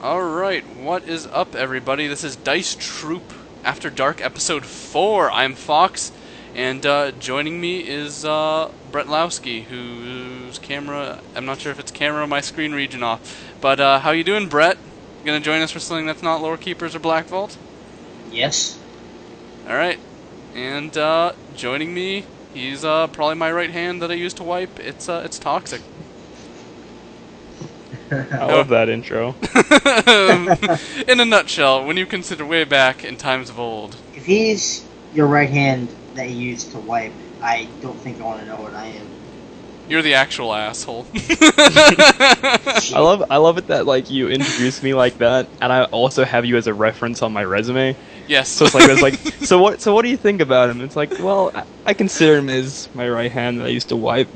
Alright, what is up, everybody? This is Dice Troop After Dark Episode 4. I'm Fox, and joining me is Brett Lowski, whose camera, I'm not sure if it's camera or my screen region off. But how you doing, Brett? You gonna join us for something that's not Lore Keepers or Black Vault? Yes. Alright, and joining me, he's probably my right hand that I use to wipe. It's Toxic. I love that intro. In a nutshell, when you consider way back in times of old. If he's your right hand that you use to wipe, I don't think I want to know what I am. You're the actual asshole. I love it that like you introduce me like that, and I also have you as a reference on my resume. Yes. So it's like so what do you think about him? It's like, well, I consider him as my right hand that I used to wipe.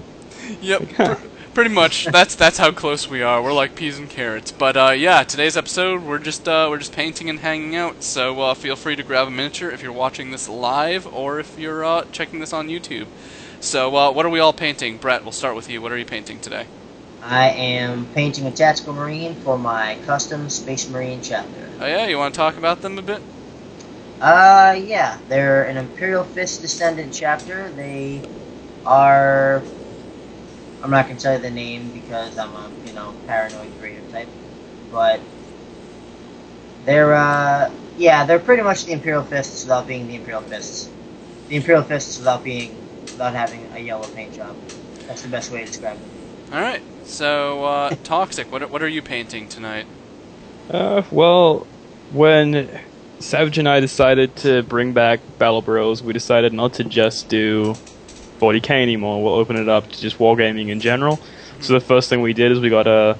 Yep. Pretty much. That's how close we are. We're like peas and carrots. But yeah, today's episode we're just painting and hanging out. So feel free to grab a miniature if you're watching this live or if you're checking this on YouTube. So what are we all painting? Brett, we'll start with you. What are you painting today? I am painting a Tactical Marine for my custom Space Marine chapter. Oh yeah, you want to talk about them a bit? Yeah. They're an Imperial Fist Descendant chapter. They are... I'm not going to tell you the name because I'm a, paranoid creative type. But they're pretty much the Imperial Fists without being the Imperial Fists. The Imperial Fists without having a yellow paint job. That's the best way to describe them. Alright, so Toxic, what are you painting tonight? Well, when Savage and I decided to bring back Battle Bros, we decided not to just do 40k anymore. We'll open it up to just wargaming in general. So the first thing we did is we got a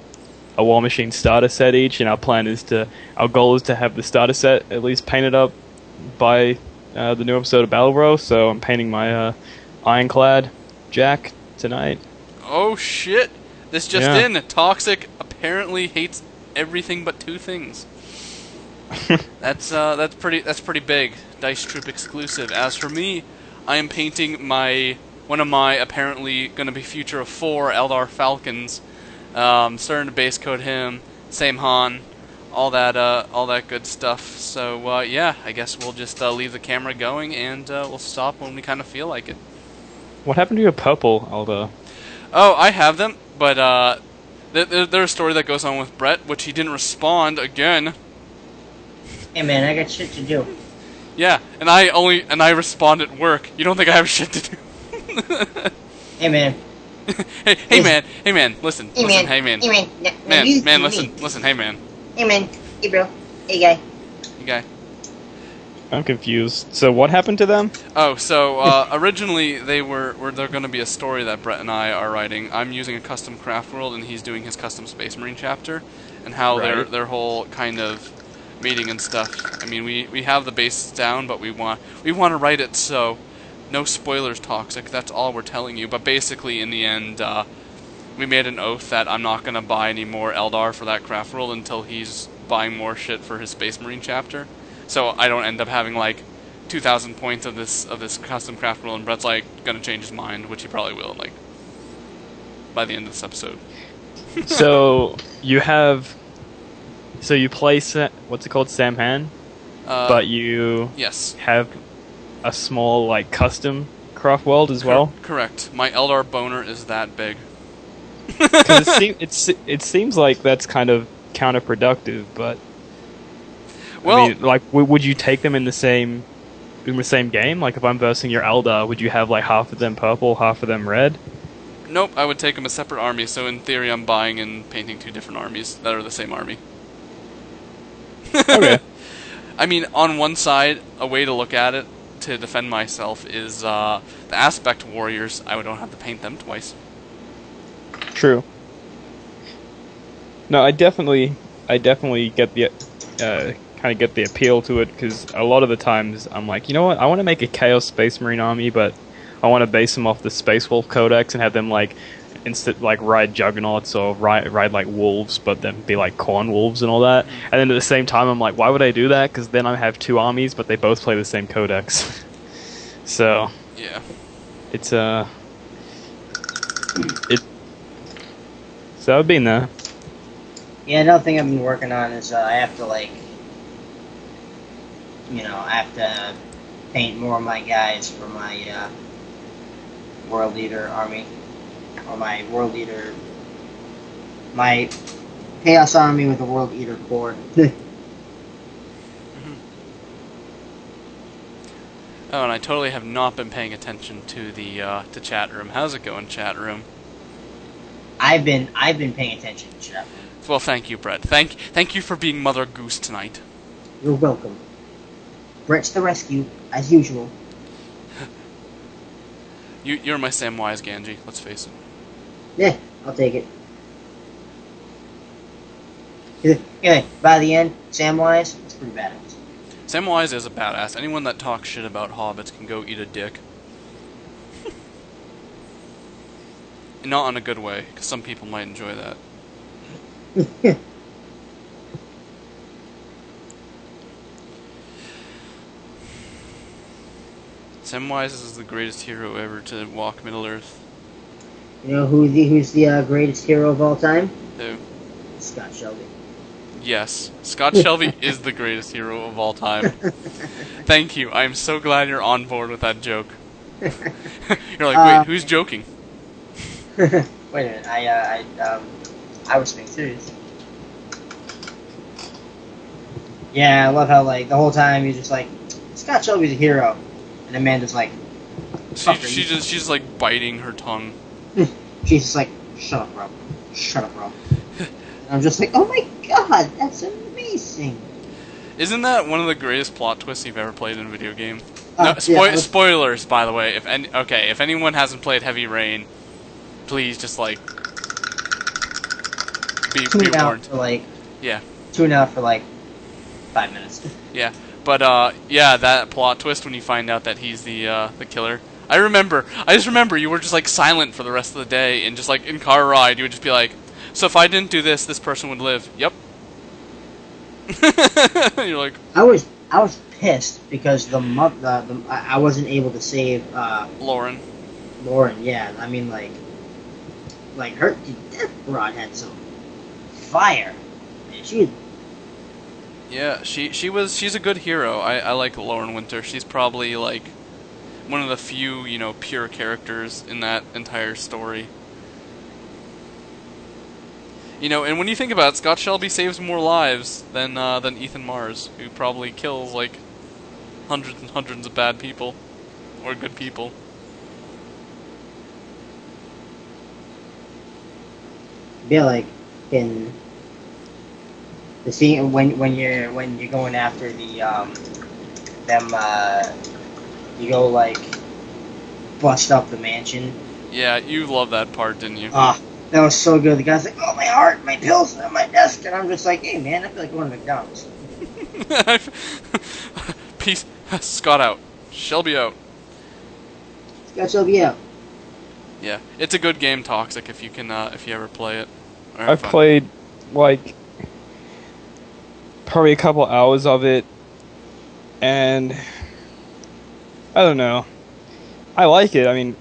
War Machine starter set each, and our goal is to have the starter set at least painted up by the new episode of Battle Bros. So I'm painting my Ironclad Jack tonight. Oh shit! This just in. Toxic apparently hates everything but two things. That's pretty big. Dice Troop exclusive. As for me, I am painting one of my apparently going to be future of 4 Eldar Falcons. Starting to base coat him, same Han, all that good stuff. So yeah, I guess we'll just leave the camera going and we'll stop when we kind of feel like it. What happened to your purple Eldar? Oh, I have them, but there's a story that goes on with Brett, which he didn't respond again. Hey man, I got shit to do. Yeah, and I respond at work. You don't think I have shit to do? Hey man. hey man, listen, Hey listen, man. hey man. Hey man. Listen, hey man. Hey man. Hey bro. Hey guy. You guy. I'm confused. So what happened to them? Oh, so originally they're going to be a story that Brett and I are writing. I'm using a custom craft world, and he's doing his custom Space Marine chapter, and how their whole kind of meeting and stuff. I mean, we have the basis down, but we want to write it so no spoilers, Toxic. That's all we're telling you. But basically, in the end, we made an oath that I'm not going to buy any more Eldar for that craft world until he's buying more shit for his Space Marine chapter. So I don't end up having like 2,000 points of this custom craft world, and Brett's like gonna change his mind, which he probably will, like by the end of this episode. So you play what's it called, Samhan, but you have a small like custom craft world as well. Correct. My Eldar boner is that big. Because it seems like that's kind of counterproductive, but. Well, I mean, like, would you take them in the same game? Like, if I'm versing your Eldar, would you have like half of them purple, half of them red? Nope, I would take them as separate armies. So in theory, I'm buying and painting 2 different armies that are the same army. Okay. I mean, on one side, a way to look at it to defend myself is the aspect warriors. I don't have to paint them twice. True. No, I definitely get the kind of get the appeal to it, because a lot of the times I'm like, you know what, I want to make a Chaos Space Marine army, but I want to base them off the Space Wolf Codex and have them like ride juggernauts or ride like wolves, but then be like corn wolves and all that. And then at the same time I'm like, why would I do that? Because then I have 2 armies, but they both play the same codex. So yeah, it's so I've been there. Yeah, another thing I've been working on is I have to like, I have to paint more of my guys for my World Eater army, or my World Eater, my Chaos Army with a World Eater core. Oh, and I totally have not been paying attention to the to chat room. How's it going, chat room? I've been paying attention to chat room. Well, thank you, Brett. Thank you for being Mother Goose tonight. You're welcome. Brett's the rescue, as usual. You're my Samwise Gamgee. Let's face it. Yeah, I'll take it. Yeah, by the end, Samwise, it's pretty badass. Samwise is a badass. Anyone that talks shit about hobbits can go eat a dick. Not in a good way, because some people might enjoy that. Samwise is the greatest hero ever to walk Middle-earth. You know who's the greatest hero of all time? Who? Scott Shelby. Yes, Scott Shelby is the greatest hero of all time. Thank you. I'm so glad you're on board with that joke. You're like, wait, who's joking? Wait a minute, I was being serious. Yeah, I love how like the whole time you're just like, Scott Shelby's a hero, and Amanda's like, she's just like biting her tongue. She's just like, shut up, Rob. Shut up, Rob. And I'm just like, oh my god, that's amazing. Isn't that one of the greatest plot twists you've ever played in a video game? No, spoilers, by the way. If anyone hasn't played Heavy Rain, please just like be warned. Tune out for like 5 minutes. Yeah, but yeah, that plot twist when you find out that he's the killer. I just remember you were just like silent for the rest of the day, and just like in car ride, you would just be like, so if I didn't do this, this person would live. Yep. You're like, I was pissed because I wasn't able to save Lauren. Lauren, yeah. I mean like her death rod had some fire. Man, she's a good hero. I like Lauren Winter. She's probably like one of the few, pure characters in that entire story. And when you think about it, Scott Shelby saves more lives than Ethan Mars, who probably kills like hundreds and hundreds of bad people or good people. Yeah, like in the scene when you're going after the you go like bust up the mansion. Yeah, you love that part, didn't you? That was so good. The guy's like, oh, my heart, my pills are on my desk. And I'm just like, hey, man, I feel like going to McDonald's. Peace. Scott out. Shelby out. Scott Shelby out. Yeah, it's a good game, Toxic, if you ever play it. I've played, like, probably a couple hours of it, and I don't know. I like it. I mean,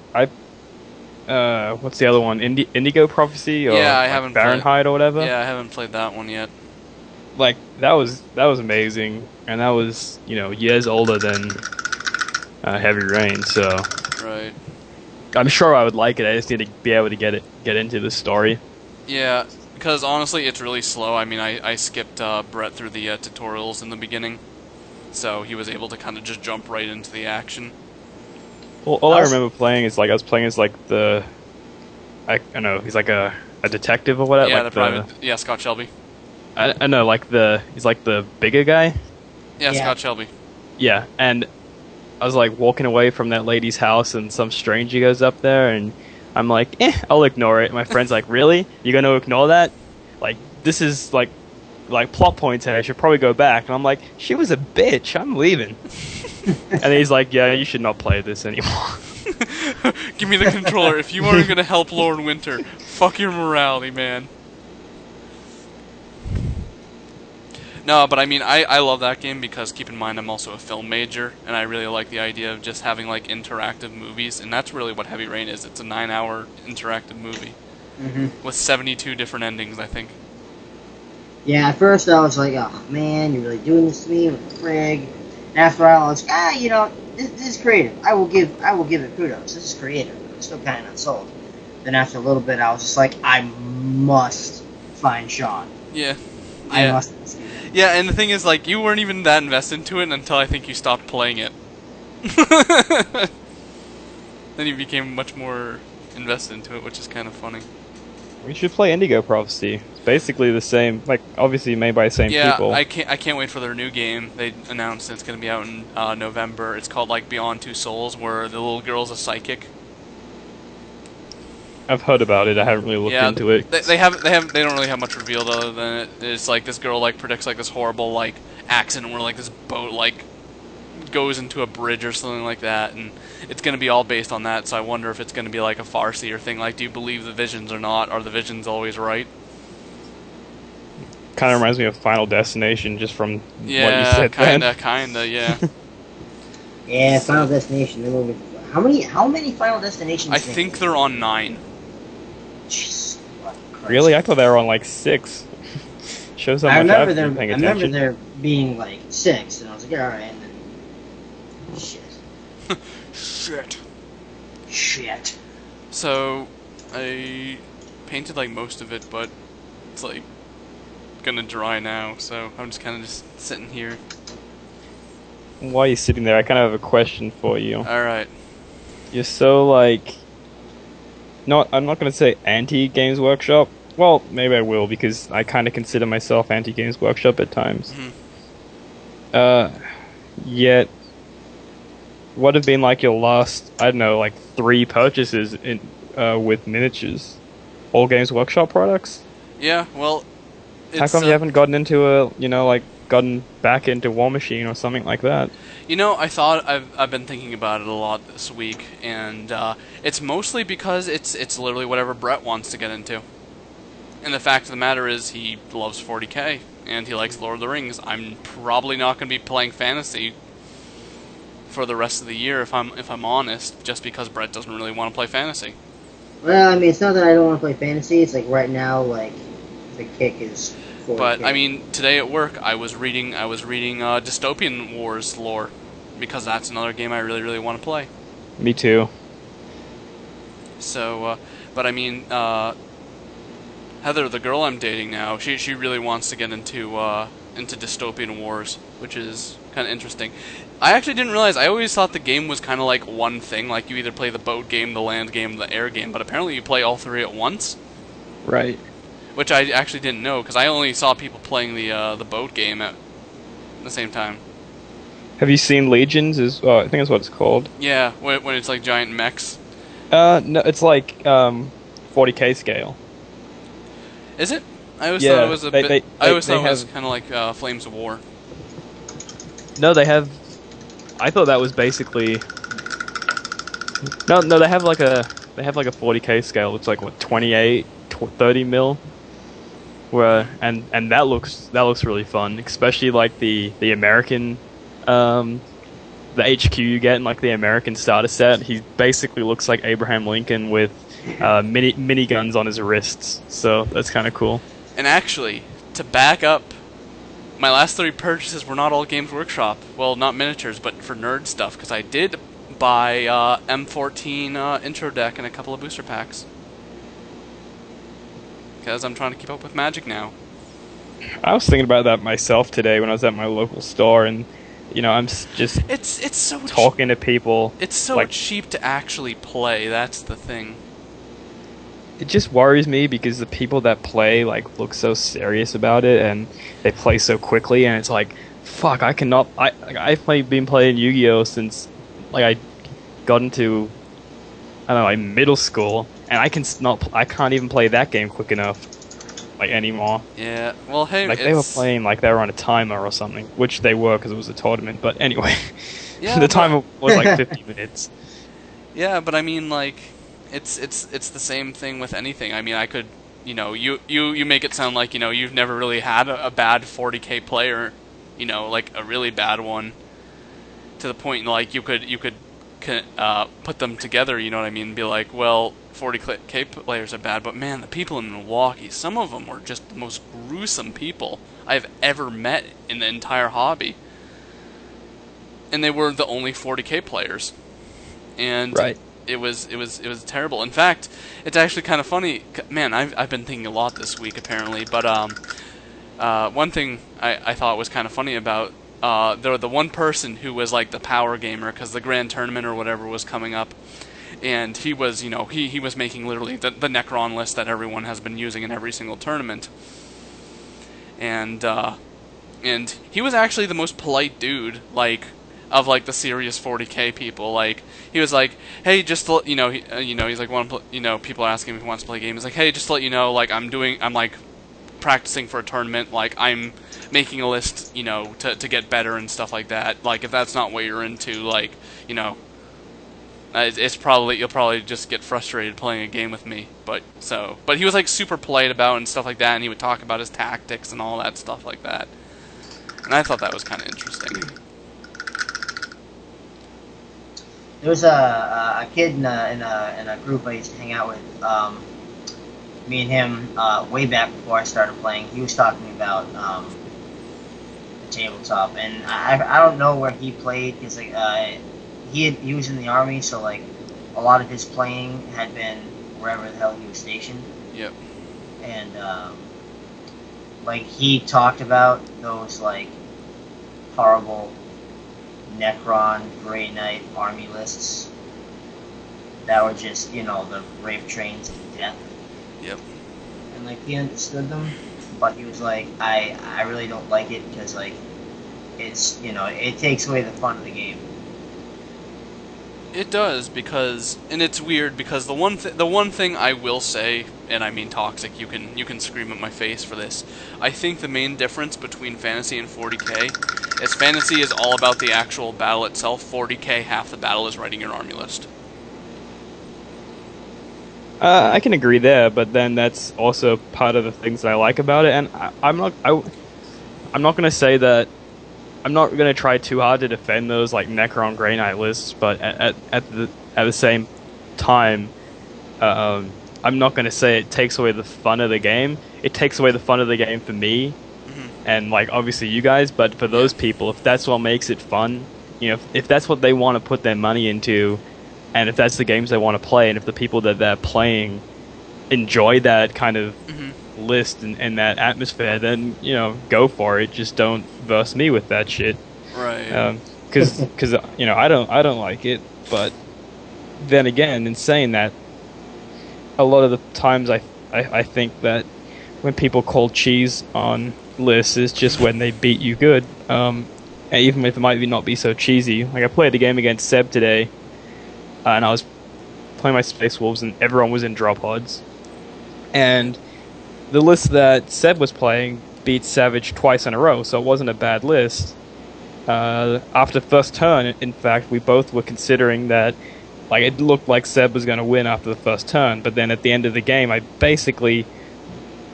what's the other one? Indigo Prophecy, or yeah, I haven't Fahrenheit or whatever. Yeah, I haven't played that one yet. Like that was amazing, and that was years older than Heavy Rain. So right, I'm sure I would like it. I just need to be able to get into the story. Yeah, because honestly, it's really slow. I mean, I skipped Brett through the tutorials in the beginning, so he was able to kind of just jump right into the action. Well, all I remember playing is I was playing as like I don't know, he's like a detective or whatever. Yeah, like the private. Yeah, Scott Shelby. I know, he's like the bigger guy. Yeah, Scott Shelby. Yeah, and I was like walking away from that lady's house, and some stranger goes up there, and I'm like, I'll ignore it. My friend's like, really? You're gonna ignore that? Like, this is like plot points, and I should probably go back. And I'm like, she was a bitch. I'm leaving. And he's like, yeah, you should not play this anymore. Give me the controller. If you aren't going to help Lauren Winter, fuck your morality, man. No, but I mean, I love that game because, keep in mind, I'm also a film major, and I really like the idea of just having, like, interactive movies, and that's really what Heavy Rain is. It's a 9-hour interactive movie with 72 different endings, I think. Yeah, at first I was like, oh man, you're really doing this to me with the frig. And after a while, I was like, this is creative. I will give it kudos. This is creative. I'm still kind of not sold. Then after a little bit, I was just like, I must find Sean. Yeah. I Yeah. must. Yeah, and the thing is, like, you weren't even that invested into it until I think you stopped playing it. Then you became much more invested into it, which is kind of funny. We should play Indigo Prophecy. It's basically the same, like obviously made by the same Yeah, people. I can't wait for their new game. They announced it's going to be out in November. It's called like Beyond Two Souls, where the little girl's a psychic. I've heard about it. I haven't really looked into it. They don't really have much revealed other than it's like this girl like predicts like this horrible like accident where like this boat like goes into a bridge or something like that, and it's going to be all based on that. So I wonder if it's going to be like a farseer thing. Like, do you believe the visions or not? Are the visions always right? Kind of reminds me of Final Destination, just from what you Yeah, said. kinda, yeah. Yeah, Final Destination. They're moving. How many Final Destinations? I think they're on 9. Jeez, what Christ. Really, I thought they were on like 6. Shows how I much I've remember been there. paying I remember attention. there being like 6, and I was like, all right. And then, Shit. shit. So, I painted like most of it, but it's like gonna dry now, so I'm just kind of just sitting here. While you're sitting there, I kind of have a question for you. Alright. You're so like, I'm not gonna say anti Games Workshop. Well, maybe I will because I kind of consider myself anti Games Workshop at times. Yet, what have been like your last, I don't know, like 3 purchases in with miniatures? All Games Workshop products? Yeah, well, How come you haven't gotten into gotten back into War Machine or something like that? You know, I've been thinking about it a lot this week, and it's mostly because it's literally whatever Brett wants to get into. And the fact of the matter is, he loves 40k and he likes Lord of the Rings. I'm probably not going to be playing fantasy for the rest of the year, if I'm honest, just because Brett doesn't really want to play fantasy. Well, I mean, it's not that I don't want to play fantasy. It's like right now, like the kick is. 40K. But I mean, today at work, I was reading Dystopian Wars lore, because that's another game I really, really want to play. Me too. So, but I mean, Heather, the girl I'm dating now, she really wants to get into Dystopian Wars, which is kind of interesting. I actually didn't realize. I always thought the game was kind of like one thing, like you either play the boat game, the land game, the air game. But apparently, you play all 3 at once. Right. Which I actually didn't know, because I only saw people playing the boat game at the same time. Have you seen Legions? I think that's what it's called. Yeah, when it's like giant mechs. No, it's like 40k scale. Is it? I always Yeah, thought it was a they- bit. they- I always they thought it was have- kind of like Flames of War. No, they have. I thought that was basically. No, they have like a 40k scale. It's like what 28, 30 mil. Where and that looks really fun, especially like the American, the HQ you get in like the American starter set. He basically looks like Abraham Lincoln with mini guns on his wrists. So that's kind of cool. And actually, to back up, my last 3 purchases were not all Games Workshop. Well, not miniatures, but for nerd stuff, because I did buy M14 intro deck and a couple of booster packs. Because I'm trying to keep up with Magic now. I was thinking about that myself today when I was at my local store, and I'm just It's so talking to people. It's so like, cheap to actually play. That's the thing. it just worries me because the people that play like look so serious about it, and they play so quickly, and it's like, fuck, I cannot. I've been playing Yu-Gi-Oh since like I got into, I don't know, like middle school, and I can't even play that game quick enough like anymore. Yeah. Well, hey, Like they were playing like they were on a timer or something, which they were because it was a tournament. But anyway, Yeah, the timer was like 50 minutes. Yeah, but I mean, like, it's the same thing with anything. I mean, I could, you make it sound like you've never really had a bad 40k player, like a really bad one, to the point like you could put them together. You know what I mean? Be like, well, 40k players are bad, but man, the people in Milwaukee, some of them were just the most gruesome people I've ever met in the entire hobby. And they were the only 40k players. And Right. it was terrible. In fact, it's actually kind of funny. Man, I've been thinking a lot this week apparently, but one thing I thought was kind of funny about the one person who was like the power gamer, because the grand tournament or whatever was coming up, and he was, he was making literally the Necron list that everyone has been using in every single tournament, and he was actually the most polite dude, like, of like the serious 40k people. Like, he was like, hey, just to, he's like, people are asking if he wants to play a game. He's like, hey, just to let you know, like, I'm like practicing for a tournament, like I'm making a list, to get better and stuff like that. Like, if that's not what you're into, like, it's probably, you'll probably just get frustrated playing a game with me. But he was like super polite about it and stuff like that, and he would talk about his tactics and all that stuff like that. And I thought that was kind of interesting. There was a kid in a group I used to hang out with. Me and him, way back before I started playing, he was talking about the tabletop, and I don't know where he played, because like, he was in the army, so like a lot of his playing had been wherever the hell he was stationed. Yep. And like, he talked about those like horrible Necron, Grey Knight army lists that were just, the rape trains of death. Yep. And like, he understood them, but he was like, I really don't like it, because like, it's, it takes away the fun of the game. It does, because, and it's weird, because the one thing I will say, and I mean Toxic, you can scream at my face for this, I think the main difference between Fantasy and 40k is Fantasy is all about the actual battle itself. 40k, half the battle is writing your army list. I can agree there, but then that's also part of the things that I like about it, and I'm not going to say that. I'm not going to try too hard to defend those like Necron Grey Knight lists, but at the same time, I'm not going to say it takes away the fun of the game. It takes away the fun of the game for me, and like obviously you guys. But for those people, if that's what makes it fun, if that's what they want to put their money into, and if that's the games they want to play, and if the people that they're playing enjoy that kind of list and that atmosphere, then go for it. Just don't verse me with that shit, right? Because I don't like it. But then again, in saying that, a lot of the times I think that when people call cheese on lists is just when they beat you good, and even if it might not be so cheesy. Like, I played the game against Seb today, and I was playing my Space Wolves, and everyone was in drop odds, and the list that Seb was playing beat Savage twice in a row, so it wasn't a bad list. After the first turn, in fact, we both were considering that, like, it looked like Seb was going to win after the first turn, but then at the end of the game, I basically,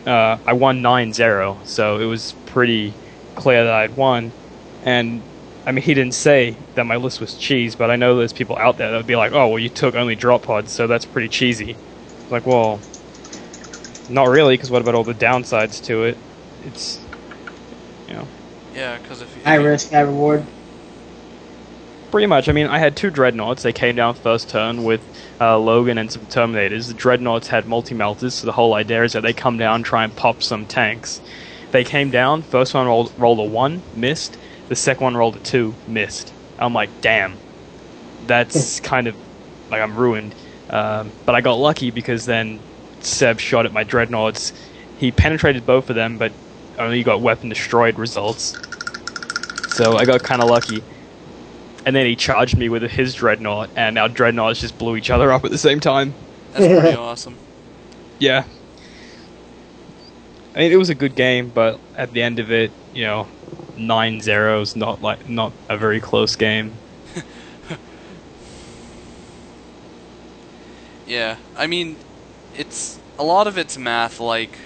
I won 9-0, so it was pretty clear that I'd won. And, I mean, he didn't say that my list was cheese, but I know there's people out there that would be like, oh, well, you took only drop pods, so that's pretty cheesy. Like, well, not really, because what about all the downsides to it? It's, Yeah, because if you... High risk, high reward. Pretty much. I mean, I had 2 Dreadnoughts. They came down first turn with Logan and some Terminators. The Dreadnoughts had multi-melters, so the whole idea is that they come down, try and pop some tanks. They came down, first one rolled a 1, missed. The second one rolled a 2, missed. I'm like, damn. That's kind of, like, I'm ruined. But I got lucky because then Seb shot at my Dreadnoughts. He penetrated both of them, but only got weapon destroyed results. So I got kind of lucky. And then he charged me with his Dreadnought, and our Dreadnoughts just blew each other up at the same time. That's pretty awesome. Yeah. I mean, it was a good game, but at the end of it, 9-0's not a very close game. Yeah, I mean, it's a lot of it's math. Like,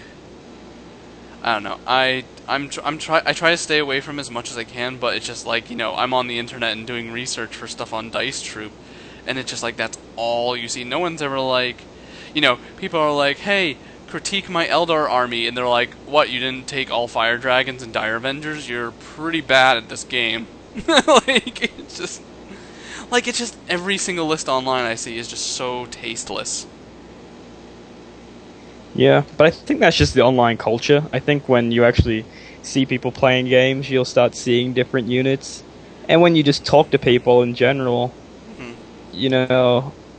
I don't know. I try to stay away from as much as I can, but it's just like, I'm on the internet and doing research for stuff on Dice Troop, and it's just like that's all you see. No one's ever like, people are like, hey, critique my Eldar army, and they're like, what, you didn't take all Fire Dragons and Dire Avengers? You're pretty bad at this game. It's just every single list online I see is just so tasteless. Yeah, but I think that's just the online culture. I think when you actually see people playing games, you'll start seeing different units. And when you just talk to people in general,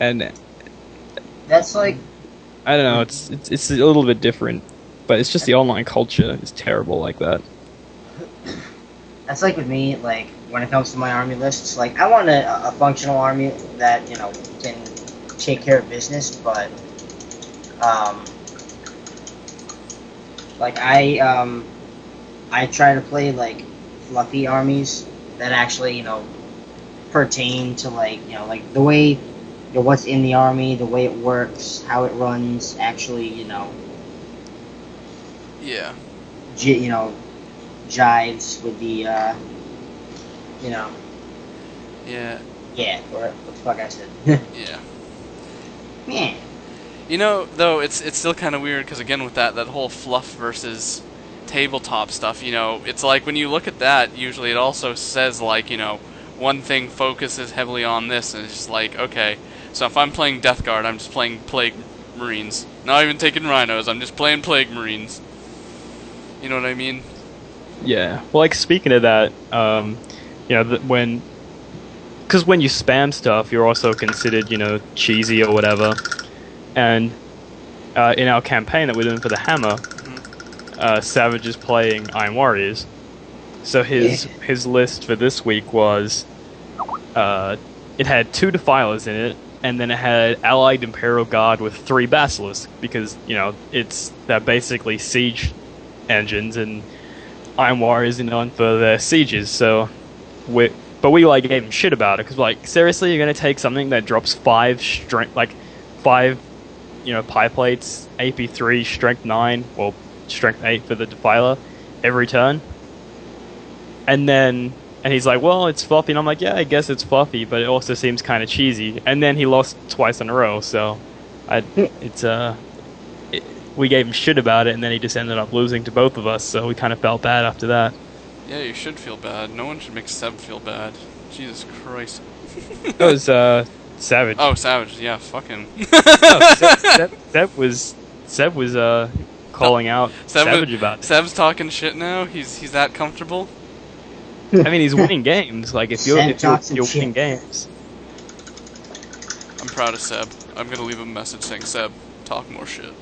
and That's like, I don't know, it's a little bit different, but it's just the online culture is terrible like that. that's like with me, like, when it comes to my army lists, like, I want a functional army that, can take care of business, but, like, I try to play, like, fluffy armies that actually, pertain to, like, like, the way, what's in the army, the way it works, how it runs, actually, Yeah. jives with the, Yeah. yeah, or what the fuck I said. Yeah. Yeah. Though, it's still kind of weird, because again, with that whole fluff versus tabletop stuff, it's like, when you look at that, usually it also says, like, one thing focuses heavily on this, and it's just like, okay, so if I'm playing Death Guard, I'm just playing Plague Marines. Not even taking Rhinos, I'm just playing Plague Marines. You know what I mean? Yeah. Well, like, speaking of that, because when you spam stuff, you're also considered, cheesy or whatever. And in our campaign that we're doing for the Hammer, Savage is playing Iron Warriors. So his list for this week was, it had 2 Defilers in it, and then it had Allied Imperial Guard with 3 Basilisks, because, they're basically siege engines, and Iron Warriors are known for their sieges, so we gave him shit about it, because seriously, you're gonna take something that drops 5 strength, 5 pie plates, AP 3, strength 9, or strength 8 for the Defiler every turn, and he's like, well, it's fluffy, and I'm like, yeah, I guess it's fluffy, but it also seems kind of cheesy, and then he lost twice in a row, so we gave him shit about it, and then he just ended up losing to both of us, so we kind of felt bad after that. Yeah, you should feel bad. No one should make Seb feel bad. Jesus Christ. It was, Savage. Oh, Savage, yeah, fuck him. Seb was calling out Savage about it. Seb's talking shit now? He's that comfortable? I mean, he's winning games. Like, if you're winning games. I'm proud of Seb. I'm gonna leave a message saying, Seb, talk more shit.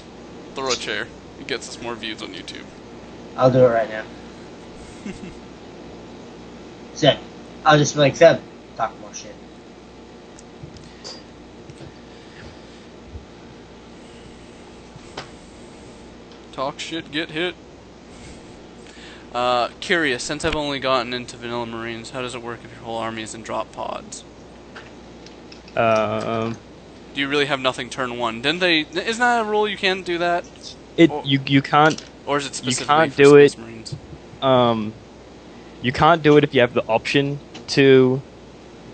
Throw a chair. It gets us more views on YouTube. I'll do it right now. Seb. I'll just be like, Seb, talk more shit. Talk shit, get hit. Curious, since I've only gotten into Vanilla Marines, how does it work if your whole army is in drop pods? Do you really have nothing turn 1? Didn't they? Isn't that a rule you can't do that? You can't. Or is it specifically you can't for do Space it, Marines? You can't do it if you have the option to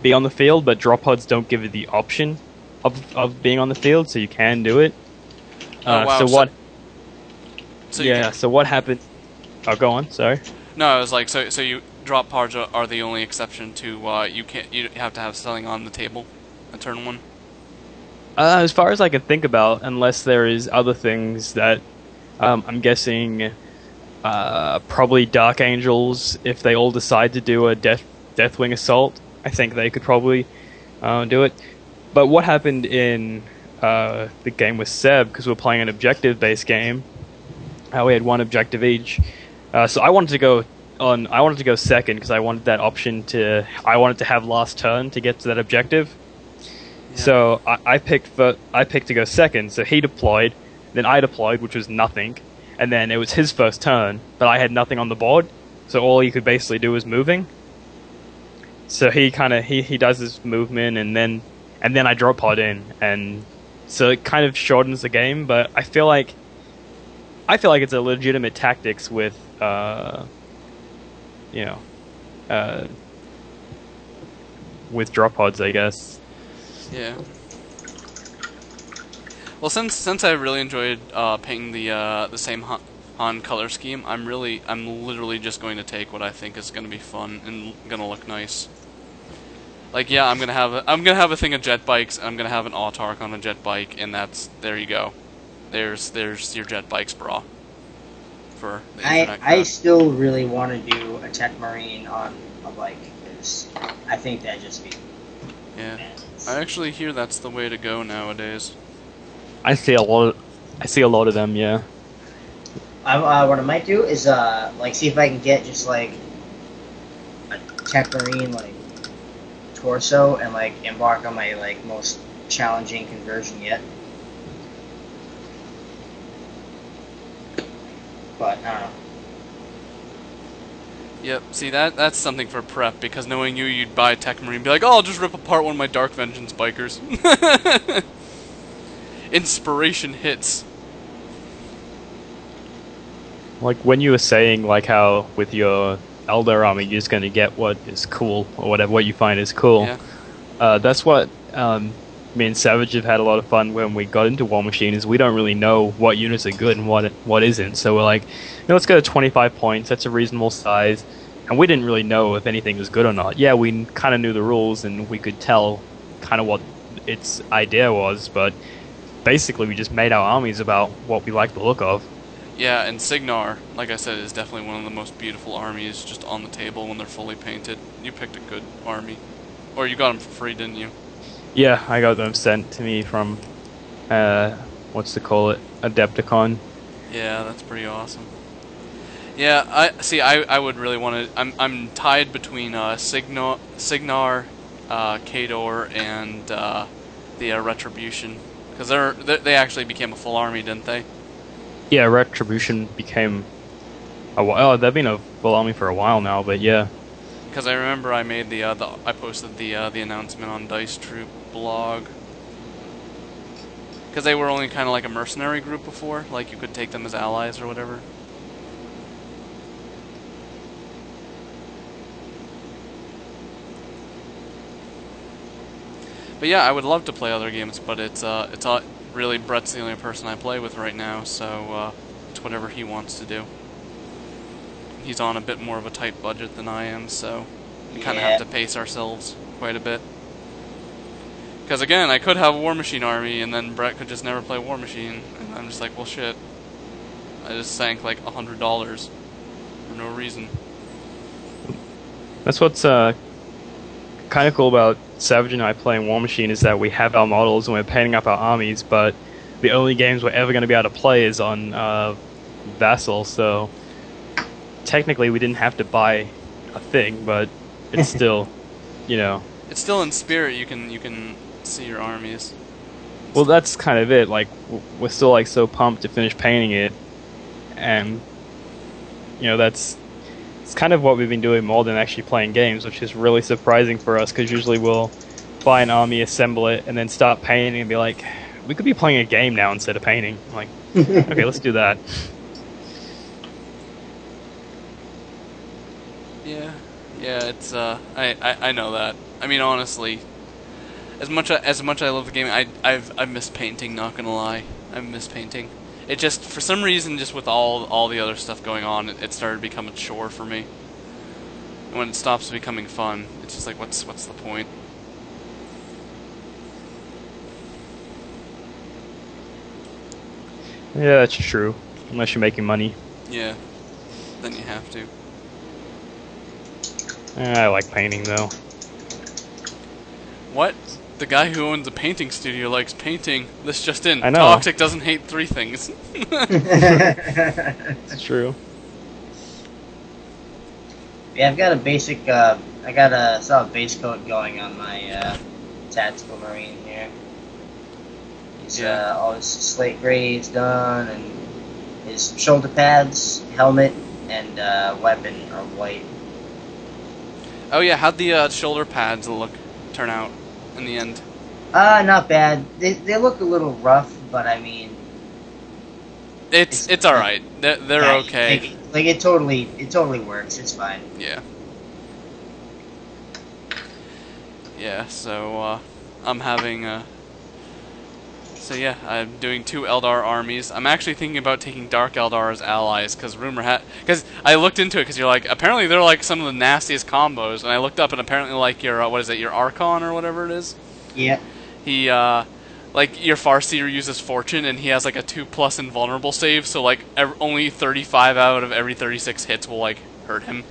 be on the field, but drop pods don't give you the option of being on the field, so you can do it. Wow. So what happened? Oh, go on. Sorry. No, I was like, so you drop pods are the only exception to you have to have something on the table, a turn 1. As far as I can think about, unless there is other things that I'm guessing, probably Dark Angels, if they all decide to do a Deathwing Assault, I think they could probably do it. But what happened in the game with Seb, because we were playing an objective-based game, we had 1 objective each. So I wanted to go second because I wanted that option I wanted to have last turn to get to that objective. Yeah. So I picked to go second. So he deployed, then I deployed, which was nothing, and then it was his first turn, but I had nothing on the board. So all he could basically do was moving. So he does his movement, and then I drop pod in, and so it kind of shortens the game. But I feel like it's a legitimate tactics with, with drop pods, I guess. Yeah. Well, since I really enjoyed painting the same Han color scheme, I'm literally just going to take what I think is going to be fun and going to look nice. Like, yeah, I'm gonna have a thing of jet bikes, and I'm gonna have an Autark on a jet bike, and there you go. There's your jet bikes bra. For the internet I crowd. still really want to do a Tech Marine on a bike because I think that'd just be Yeah, bananas. I actually hear that's the way to go nowadays. I see a lot of them. Yeah. What I might do is like see if I can get just like a Tech Marine like torso and like embark on my like most challenging conversion yet. But I don't know. Yep, see that's something for prep, because knowing you'd buy a Tech Marine and be like, oh, I'll just rip apart one of my Dark Vengeance bikers. Inspiration hits. Like when you were saying like how with your Elder army you're just gonna get what is cool or whatever what you find is cool. Yeah. That's what me and Savage have had a lot of fun when we got into War Machine. Is we don't really know what units are good and what isn't. So we're like, let's go to 25 points. That's a reasonable size. And we didn't really know if anything was good or not. Yeah, we kind of knew the rules and we could tell kind of what its idea was, but basically we just made our armies about what we liked the look of. Yeah, and Signar, like I said, is definitely one of the most beautiful armies just on the table when they're fully painted. You picked a good army. Or you got them for free, didn't you? Yeah, I got them sent to me from, what's to call it, Adepticon. Yeah, that's pretty awesome. Yeah, I would really want to. I'm tied between Signar, Khador, and the Retribution, because they actually became a full army, didn't they? Yeah, Retribution became a while. Oh, they've been a full army for a while now, but yeah. Because I remember I made I posted the announcement on Dice Troop blog. Because they were only kind of like a mercenary group before, like you could take them as allies or whatever. But yeah, I would love to play other games, but it's really Brett's the only person I play with right now, so it's whatever he wants to do. He's on a bit more of a tight budget than I am, so we kind of have to pace ourselves quite a bit. Because again, I could have a War Machine army, and then Brett could just never play War Machine, and I'm just like, well, shit. I just sank like $100 for no reason. That's what's kind of cool about Savage and I playing War Machine is that we have our models and we're painting up our armies, but the only games we're ever going to be able to play is on Vassal, so technically we didn't have to buy a thing, but it's still, you know. It's still in spirit. You can see your armies. Well, that's kind of it. Like we're still like so pumped to finish painting it, and you know it's kind of what we've been doing more than actually playing games, which is really surprising for us because usually we'll buy an army, assemble it, and then start painting and be like, we could be playing a game now instead of painting. I'm like, okay, let's do that. Yeah, it's I know that. I mean, honestly, as much as I love the game, I've missed painting. Not gonna lie, I've missed painting. It just, for some reason, just with all the other stuff going on, it started to become a chore for me. And when it stops becoming fun, it's just like, what's the point? Yeah, that's true. Unless you're making money. Yeah, then you have to. I like painting though. What? The guy who owns a painting studio likes painting. This just in. I know. Toxic doesn't hate 3 things. It's true. Yeah, I've got a basic, I got a solid base coat going on my Tactical Marine here. He's, all his slate gray is done, and his shoulder pads, helmet, and weapon are white. Oh yeah, how'd the shoulder pads turn out in the end? Not bad. They look a little rough, but I mean, it's all right. They're okay. Like it totally works. It's fine. Yeah. Yeah. So I'm having So yeah, I'm doing 2 Eldar armies. I'm actually thinking about taking Dark Eldar as allies, because because I looked into it, because you're like, apparently they're like some of the nastiest combos, and I looked up, and apparently like your, what is it, your Archon or whatever it is? Yeah. He, like, your Farseer uses Fortune, and he has like a 2+ invulnerable save, so like, only 35 out of every 36 hits will like, hurt him.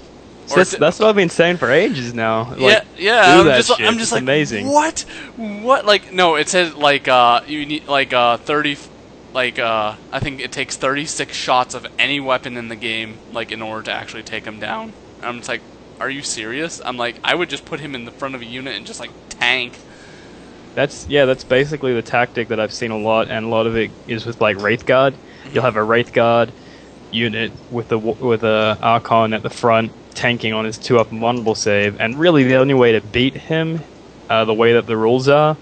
So that's what I've been saying for ages now. Like, yeah. I'm just like, amazing. What? Like, no, it says like you need like 30, like I think it takes 36 shots of any weapon in the game, like in order to actually take him down. And I'm just like, are you serious? I'm like, I would just put him in the front of a unit and just like tank. That's basically the tactic that I've seen a lot, and a lot of it is with like Wraith Guard. You'll have a Wraith Guard unit with a Archon at the front, tanking on his 2-up invulnerable save, and really the only way to beat him, the way that the rules are,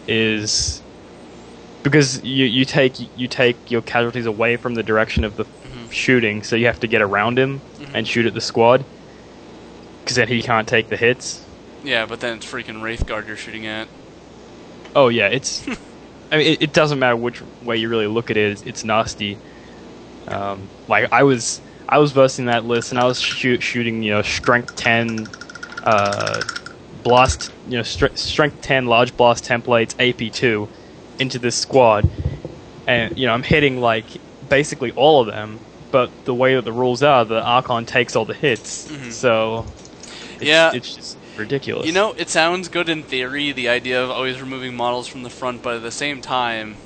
is because you take your casualties away from the direction of the shooting, so you have to get around him and shoot at the squad, because then he can't take the hits. Yeah, but then it's freaking Wraith Guard you're shooting at. Oh yeah, it's. I mean, it doesn't matter which way you really look at it. It's nasty. Like I was versing that list, and I was shooting, strength 10, blast, strength 10 large blast templates, AP2, into this squad, and I'm hitting like basically all of them. But the way that the rules are, the Archon takes all the hits, so it's just ridiculous. It sounds good in theory, the idea of always removing models from the front, but at the same time,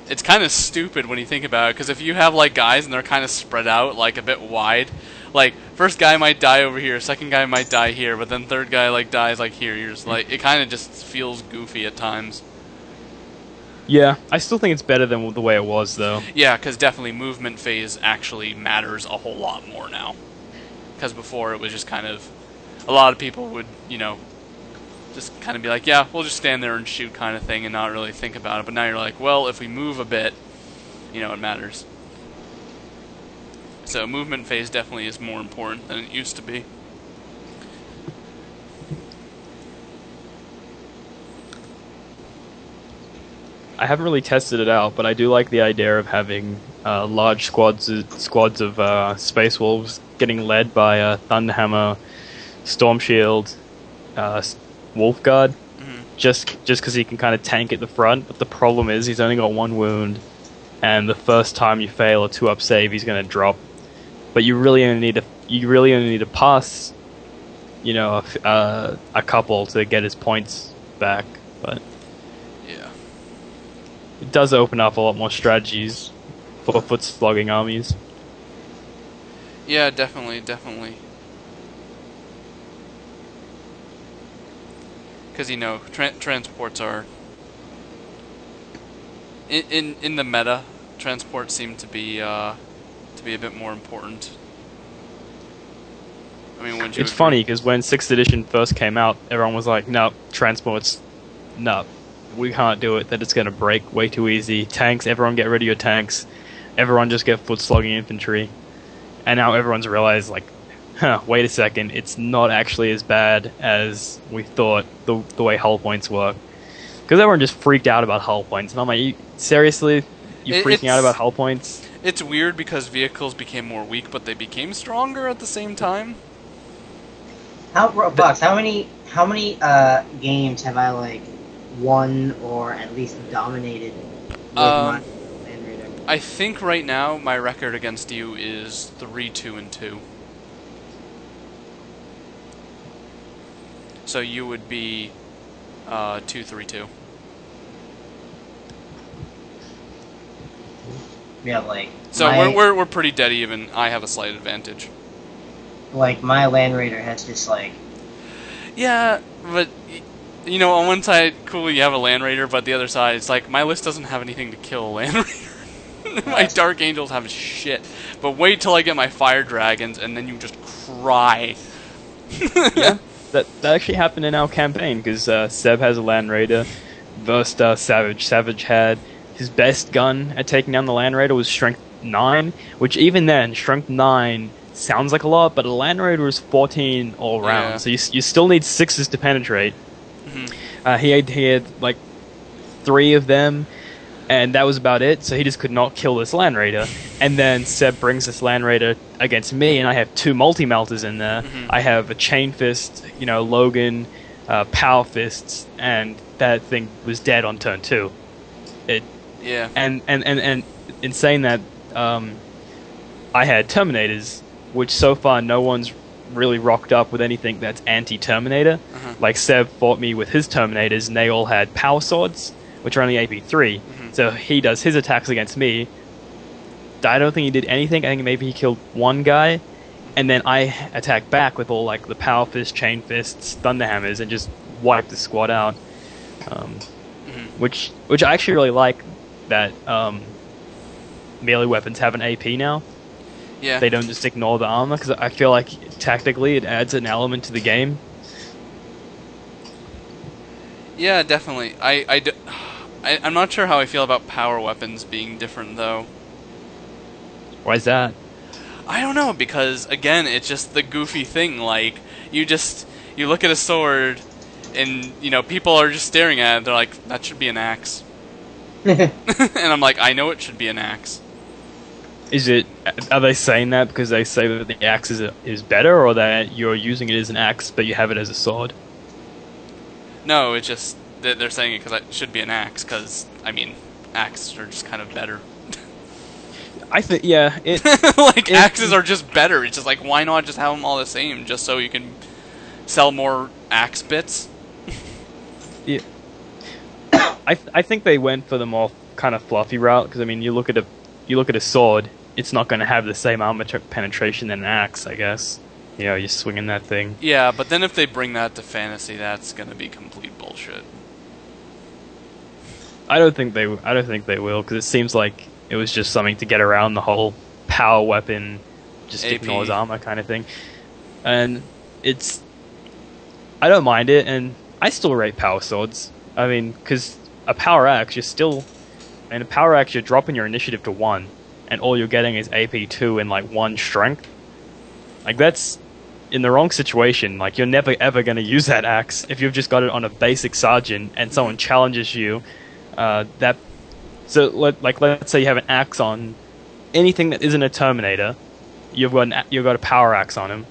it's kind of stupid when you think about it, because if you have like guys and they're kind of spread out, like a bit wide, like first guy might die over here, second guy might die here, but then third guy like dies like here. You're just like, it kind of just feels goofy at times. Yeah, I still think it's better than the way it was, though. Yeah, because definitely movement phase actually matters a whole lot more now. Because before it was just kind of, a lot of people would, just kind of be like, yeah, we'll just stand there and shoot kind of thing and not really think about it. But now you're like, well, if we move a bit, it matters. So movement phase definitely is more important than it used to be. I haven't really tested it out, but I do like the idea of having large squads of Space Wolves getting led by Thunderhammer, Storm Shield, Wolf Guard, just because he can kind of tank at the front. But the problem is he's only got 1 wound, and the first time you fail a 2-up save, he's going to drop. But you really only need to pass, a couple to get his points back. But yeah, it does open up a lot more strategies for foot slogging armies. Yeah, definitely. Because transports are in the meta. Transports seem to be a bit more important. I mean, wouldn't you It's agree? funny because when 6th edition first came out, everyone was like, "No, transports, no, we can't do it. That it's going to break way too easy. Tanks, everyone get rid of your tanks. Everyone just get foot slogging infantry." And now everyone's realized, like, wait a second, it's not actually as bad as we thought, the way hull points work. Because everyone just freaked out about hull points. And I'm like, seriously? You're freaking out about hull points? It's weird because vehicles became more weak, but they became stronger at the same time. Bucks, how many games have I, like, won or at least dominated with my Land Raider? I think right now my record against you is 3-2-2. So you would be 2-3-2. Yeah, like. So we're pretty dead even. I have a slight advantage. Like my Land Raider has just like. Yeah, but on one side, cool, you have a Land Raider, but the other side, it's like my list doesn't have anything to kill a Land Raider. My Dark Angels have shit. But wait till I get my Fire Dragons, and then you just cry. Yeah, that actually happened in our campaign because Seb has a Land Raider versus Savage. Savage had his best gun at taking down the Land Raider was Strength 9, which even then, Strength 9 sounds like a lot, but a Land Raider is 14 all around, so you still need 6s to penetrate. He had like 3 of them, and that was about it. So he just could not kill this Land Raider. And then Seb brings this Land Raider against me, and I have 2 multi-melters in there. I have a Chain Fist, Logan, Power Fists, and that thing was dead on turn 2. Yeah. And in saying that, I had Terminators, which so far no one's really rocked up with anything that's anti-Terminator. Like Seb fought me with his Terminators, and they all had Power Swords, which are only AP3. So he does his attacks against me. I don't think he did anything. I think maybe he killed 1 guy, and then I attacked back with all like the Power Fist, Chain Fists, Thunder Hammers, and just wiped the squad out. Which I actually really like that melee weapons have an AP now. Yeah. They don't just ignore the armor, because I feel like tactically it adds an element to the game. Yeah, definitely. I'm not sure how I feel about power weapons being different, though. Why is that? I don't know, because, again, it's just the goofy thing. Like, you look at a sword, and, people are just staring at it. They're like, that should be an axe. And I'm like, I know it should be an axe. Are they saying that because they say that the axe is better, or that you're using it as an axe, but you have it as a sword? No, it's just that they're saying it because it should be an axe, because, axes are just kind of better. I think, yeah. Axes are just better. It's just like, why not just have them all the same, just so you can sell more axe bits? Yeah. I think they went for the more kind of fluffy route, because, you look at a sword, it's not going to have the same armor penetration than an axe, I guess. You're swinging that thing. Yeah, but then if they bring that to fantasy, that's going to be complete bullshit. I don't think they will, because it seems like it was just something to get around the whole power weapon, just AP. ignores armor kind of thing. And I don't mind it, and I still rate power swords. Because a power axe, a power axe, you're dropping your initiative to 1, and all you're getting is AP2 and 1 strength. That's in the wrong situation. You're never ever going to use that axe if you've just got it on a basic sergeant and someone challenges you. Let's say you have an axe on anything that isn't a Terminator. You've got a power axe on him,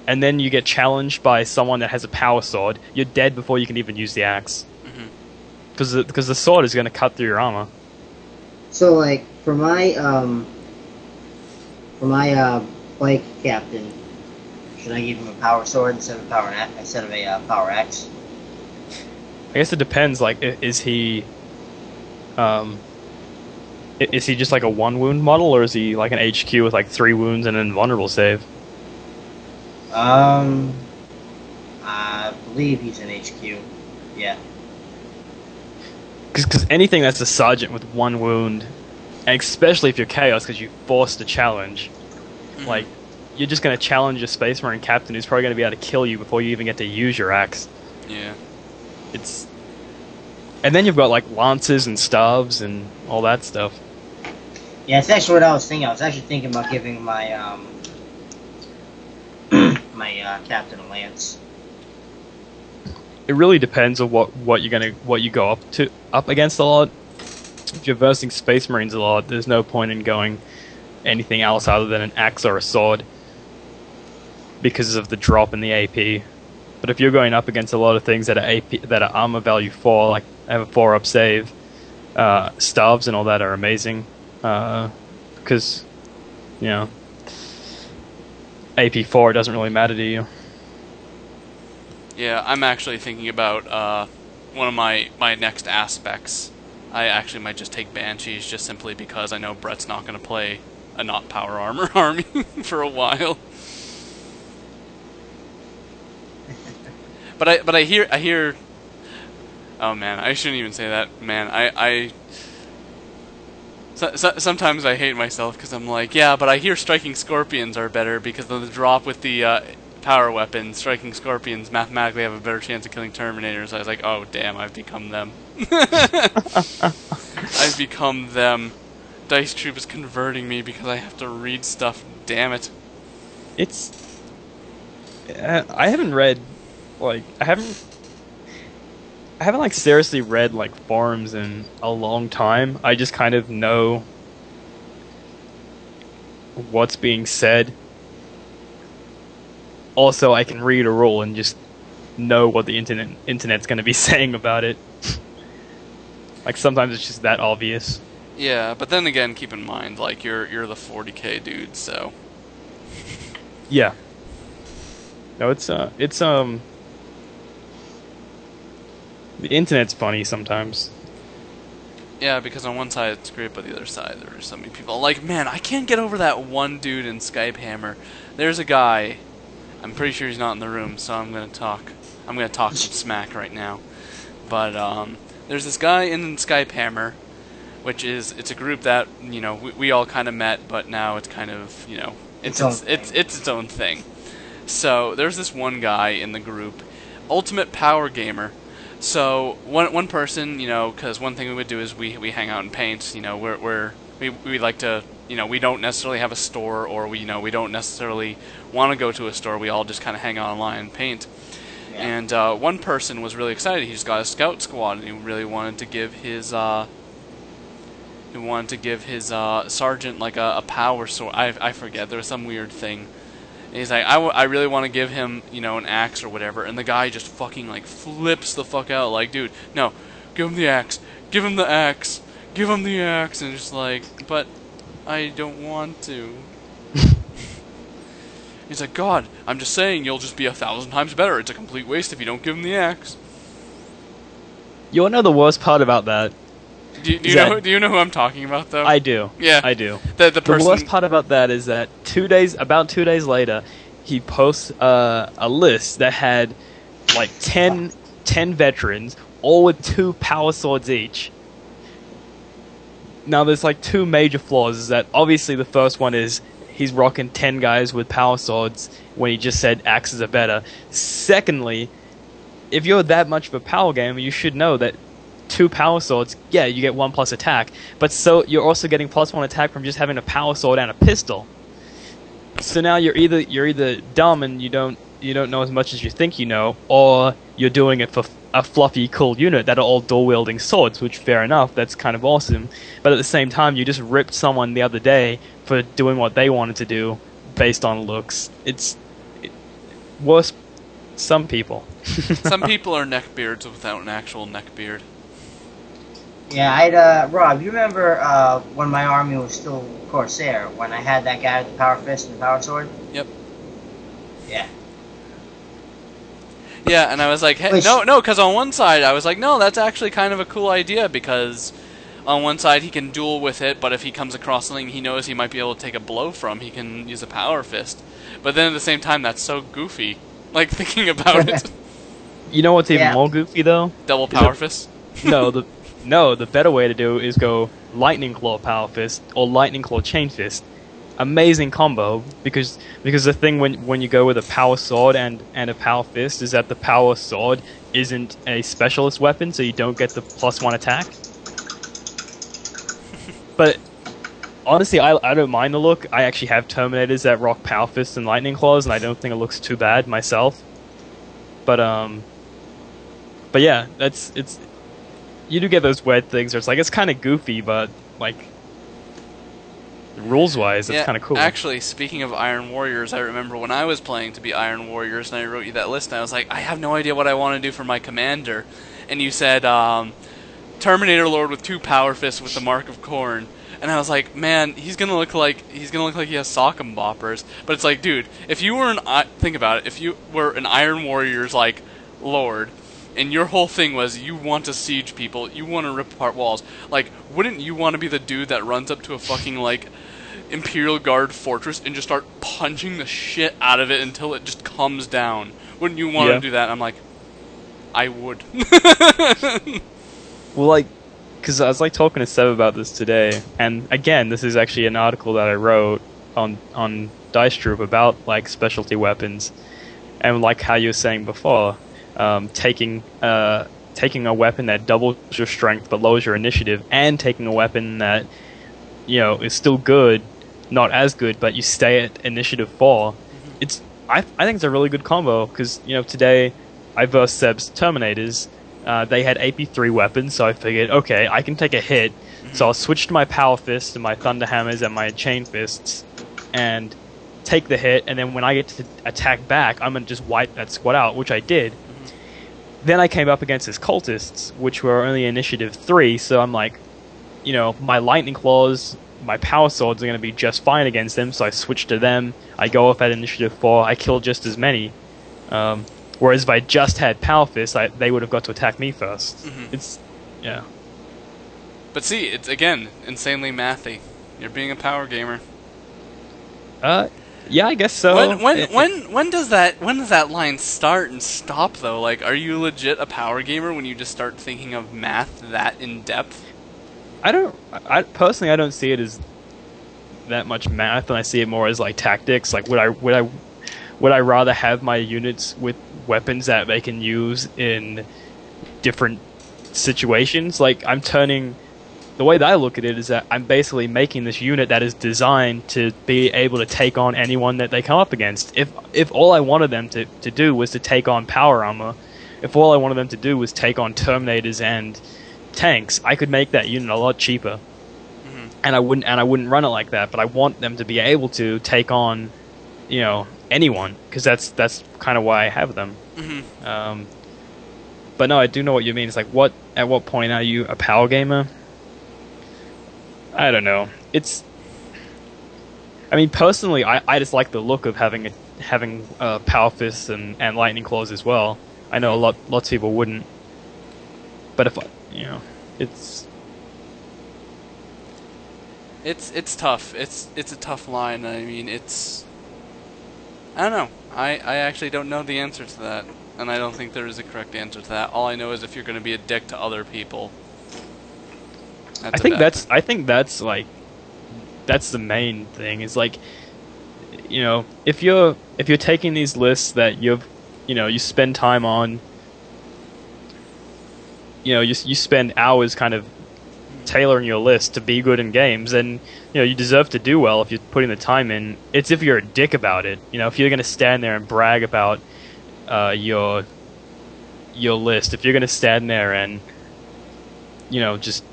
and then you get challenged by someone that has a power sword. You're dead before you can even use the axe. Because the sword is going to cut through your armor. So, for my bike captain, should I give him a power sword instead of a power axe? I guess it depends. Is he just a 1 wound model, or is he an HQ with 3 wounds and an invulnerable save? I believe he's an HQ. Yeah. Because anything that's a sergeant with 1 wound, and especially if you're Chaos, because you forced a challenge, you're just going to challenge a Space Marine captain who's probably going to be able to kill you before you even get to use your axe. Yeah. And then you've got lances and staves and all that stuff. Yeah, it's actually what I was thinking. I was actually thinking about giving my my captain a lance. It really depends on what you go up against a lot. If you're versing Space Marines a lot, there's no point in going anything else other than an axe or a sword because of the drop in the AP. But if you're going up against a lot of things that are armor value 4, have a 4-up save, staves and all that are amazing. Because AP 4 doesn't really matter to you. Yeah, I'm actually thinking about one of my next aspects. I actually might just take Banshees just simply because I know Brett's not going to play a not power armor army for a while. But I hear. Oh man, I shouldn't even say that, man. Sometimes I hate myself because I'm like, yeah, but I hear striking scorpions are better because of the drop with the power weapons. Striking scorpions mathematically have a better chance of killing Terminators. I was like, oh damn, I've become them. I've become them. Dice Troop is converting me because I have to read stuff. Damn it. I haven't read, I haven't. I haven't like seriously read like forums in a long time. I just kind of know what's being said. Also, I can read a rule and just know what the internet's going to be saying about it. Like sometimes it's just that obvious. Yeah, but then again, keep in mind, like you're the 40k dude, so Yeah. No, it's the internet's funny sometimes. yeah, because on one side it's great, but the other side there are so many people. Like, man, I can't get over that one dude in Skype Hammer. There's a guy. I'm pretty sure he's not in the room, so I'm gonna talk some smack right now. But there's this guy in Skype Hammer, which it's a group that we all kind of met, but now it's kind of it's its own thing. So there's this one guy in the group, Ultimate Power Gamer. So one person, because one thing we would do is we hang out and paint. We like to, we don't necessarily have a store, or we don't necessarily want to go to a store. We all just kind of hang out online and paint. Yeah. And one person was really excited. He just got a scout squad, and he really wanted to give his sergeant like a power sword. I forget. There was some weird thing. And he's like, I really want to give him, an axe or whatever. And the guy just fucking, like, flips the fuck out. Like, dude, no, give him the axe. Give him the axe. Give him the axe. And just like, but I don't want to. He's like, God, I'm just saying you'll just be 1,000 times better. It's a complete waste if you don't give him the axe. You want to know the worst part about that? Do you know who I'm talking about, though? I do. Yeah. I do. The worst part about that is that about 2 days later, he posts a list that had like 10 veterans, all with 2 power swords each. Now, there's like 2 major flaws. Is that obviously the first one is he's rocking 10 guys with power swords when he just said axes are better. Secondly, if you're that much of a power gamer, you should know that 2 power swords, yeah, you get 1+ attack, but so you're also getting +1 attack from just having a power sword and a pistol. So now you're either dumb and you don't know as much as you think you know, or you're doing it for a fluffy, cool unit that are all dual-wielding swords, which, fair enough, that's kind of awesome. But at the same time, you just ripped someone the other day for doing what they wanted to do based on looks. It's worse. Some people. Some people are neckbeards without an actual neckbeard. Yeah, Rob, you remember when my army was still Corsair, when I had that guy with the power fist and the power sword? Yep. Yeah. Yeah, and I was like, hey, no, because on one side I was like, no, that's actually kind of a cool idea, because on one side he can duel with it, but if he comes across something he knows he might be able to take a blow from, he can use a power fist. But then at the same time, that's so goofy, like, thinking about it. You know what's even more goofy, though? Double power fist? No, the better way to do is go Lightning Claw Power Fist or Lightning Claw Chain Fist. Amazing combo, because the thing when you go with a power sword and a power fist is that the power sword isn't a specialist weapon, so you don't get the +1 attack. But honestly, I don't mind the look. I actually have Terminators that rock power fists and lightning claws, and I don't think it looks too bad myself. But yeah, it's you do get those weird things where it's like it's kind of goofy, but like rules-wise, it's kind of cool. Actually, speaking of Iron Warriors, I remember when I was playing to be Iron Warriors, and I wrote you that list, and I was like, I have no idea what I want to do for my commander, and you said Terminator Lord with 2 power fists with the Mark of Khorne. And I was like, man, he's gonna look like he has sock'em boppers. But it's like, dude, if you were think about it, if you were an Iron Warriors like Lord, and your whole thing was you want to siege people, you want to rip apart walls, like, wouldn't you want to be the dude that runs up to a fucking like Imperial Guard fortress and just start punching the shit out of it until it just comes down? Wouldn't you want to do that? And I'm like, I would. Well, like, because I was like talking to Seb about this today, and again, this is actually an article that I wrote on Dice Troop about like specialty weapons, and like how you were saying before, taking a weapon that doubles your strength but lowers your initiative, and taking a weapon that is still good, not as good, but you stay at initiative 4. I think it's a really good combo because today I versed Seb's Terminators. they had AP3 weapons, so I figured, okay, I can take a hit. So I'll switch to my Power Fists and my Thunder Hammers and my Chain Fists, and take the hit, and then when I get to attack back, I'm going to just wipe that squad out, which I did. Then I came up against his cultists, which were only initiative 3, so I'm like, my Lightning Claws, my Power Swords are going to be just fine against them, so I switched to them. I go off at initiative 4, I kill just as many. Whereas if I just had Power Fists, they would have got to attack me first. Yeah. But see, it's, again, insanely mathy. You're being a power gamer. Yeah, I guess so. When does that line start and stop though? Like, are you legit a power gamer when you just start thinking of math that in depth? I personally don't see it as that much math, and I see it more as like tactics. Like, would I rather have my units with weapons that they can use in different situations? Like, the way that I look at it is that I'm basically making this unit that is designed to be able to take on anyone that they come up against. If all I wanted them to do was to take on power armor, if all I wanted them to do was take on Terminators and tanks, I could make that unit a lot cheaper. And I wouldn't run it like that, but I want them to be able to take on, anyone, because that's kind of why I have them. But no, I do know what you mean. It's like, at what point are you a power gamer? I don't know. Personally, I just like the look of having Power Fists and Lightning Claws as well. I know lots of people wouldn't. But it's tough. It's a tough line. I mean, I don't know. I actually don't know the answer to that, and I don't think there is a correct answer to that. All I know is if you're going to be a dick to other people, I think that's the main thing. Is like, if you're taking these lists that you spend time on, you spend hours kind of tailoring your list to be good in games, and you deserve to do well if you're putting the time in. It's if you're a dick about it. If you're going to stand there and brag about your list, if you're going to stand there and just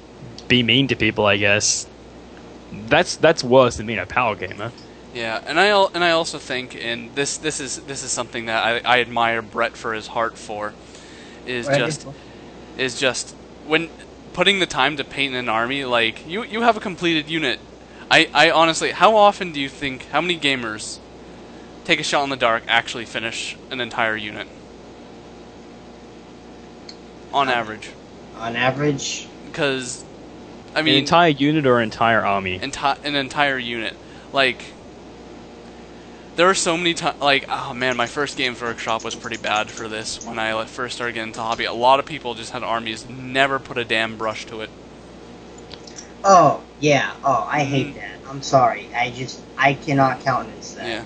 be mean to people, I guess that's worse than being a power gamer. Yeah, and I also think, and this is something that I admire Brett for his heart for, is just when putting the time to paint an army. Like, you have a completed unit. I honestly, how often do you think, how many gamers take a shot in the dark actually finish an entire unit? On average. On average? Because, I mean... An entire unit or an entire army? An entire unit. Like, there are so many times... Like, oh man, my first Games Workshop was pretty bad for this when I first started getting into hobby. A lot of people just had armies, never put a damn brush to it. Oh, yeah. Oh, I hate that. I'm sorry. I cannot countenance that. Yeah.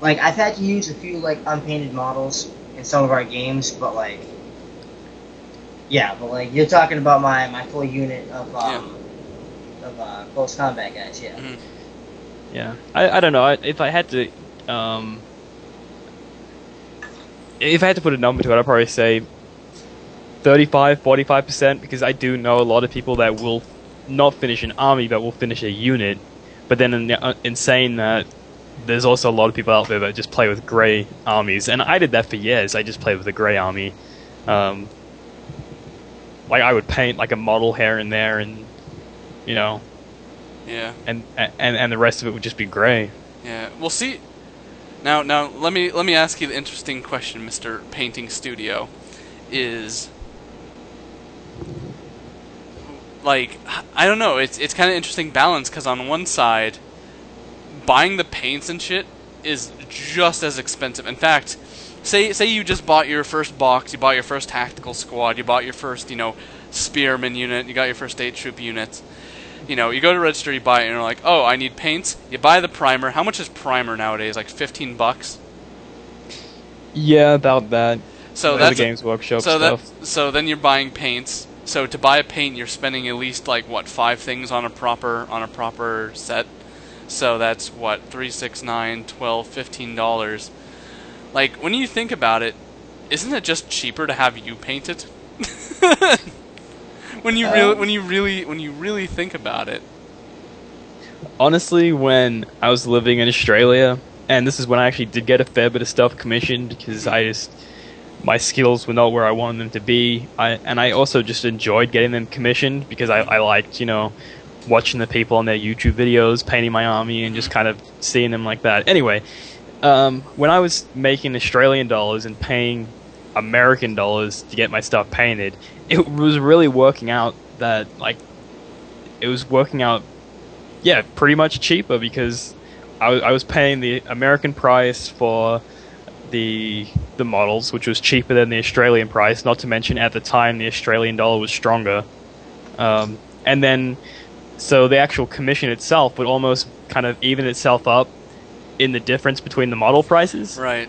Like, I've had to use a few, like, unpainted models in some of our games, but, like... Yeah, but, like, you're talking about my full unit of close combat guys, yeah. Yeah. I don't know. If I had to... if I had to put a number to it, I'd probably say 35-45%, because I do know a lot of people that will not finish an army, but will finish a unit. But then in saying that, there's also a lot of people out there that just play with grey armies, and I did that for years. I just played with a grey army. Like, I would paint like a model here and there, and yeah, and the rest of it would just be grey. Yeah, we'll see. Now let me ask you the interesting question, Mr. Painting Studio. Is, like, I don't know, it's kind of interesting balance, because on one side, buying the paints and shit is just as expensive. In fact, say you just bought your first box, you bought your first tactical squad, you bought your first, spearman unit, you got your first 8 troop units. You go to register, you buy it, and you're like, oh, I need paints. You buy the primer. How much is primer nowadays? Like $15? Yeah, about that. So that's the Games Workshop stuff. So then you're buying paints. So to buy a paint, you're spending at least like 5 things on a proper set. So that's what, $3, $6, $9, $12, $15. Like, when you think about it, isn't it just cheaper to have you paint it? when you really think about it. Honestly, when I was living in Australia, and this is when I actually did get a fair bit of stuff commissioned because my skills were not where I wanted them to be. I also just enjoyed getting them commissioned because I liked, watching the people on their YouTube videos, painting my army, and just kind of seeing them like that. Anyway, when I was making Australian dollars and paying American dollars to get my stuff painted, it was really working out that, pretty much cheaper because I was paying the American price for the models, which was cheaper than the Australian price, not to mention at the time the Australian dollar was stronger. And then, so the actual commission itself would almost kind of even itself up in the difference between the model prices. Right.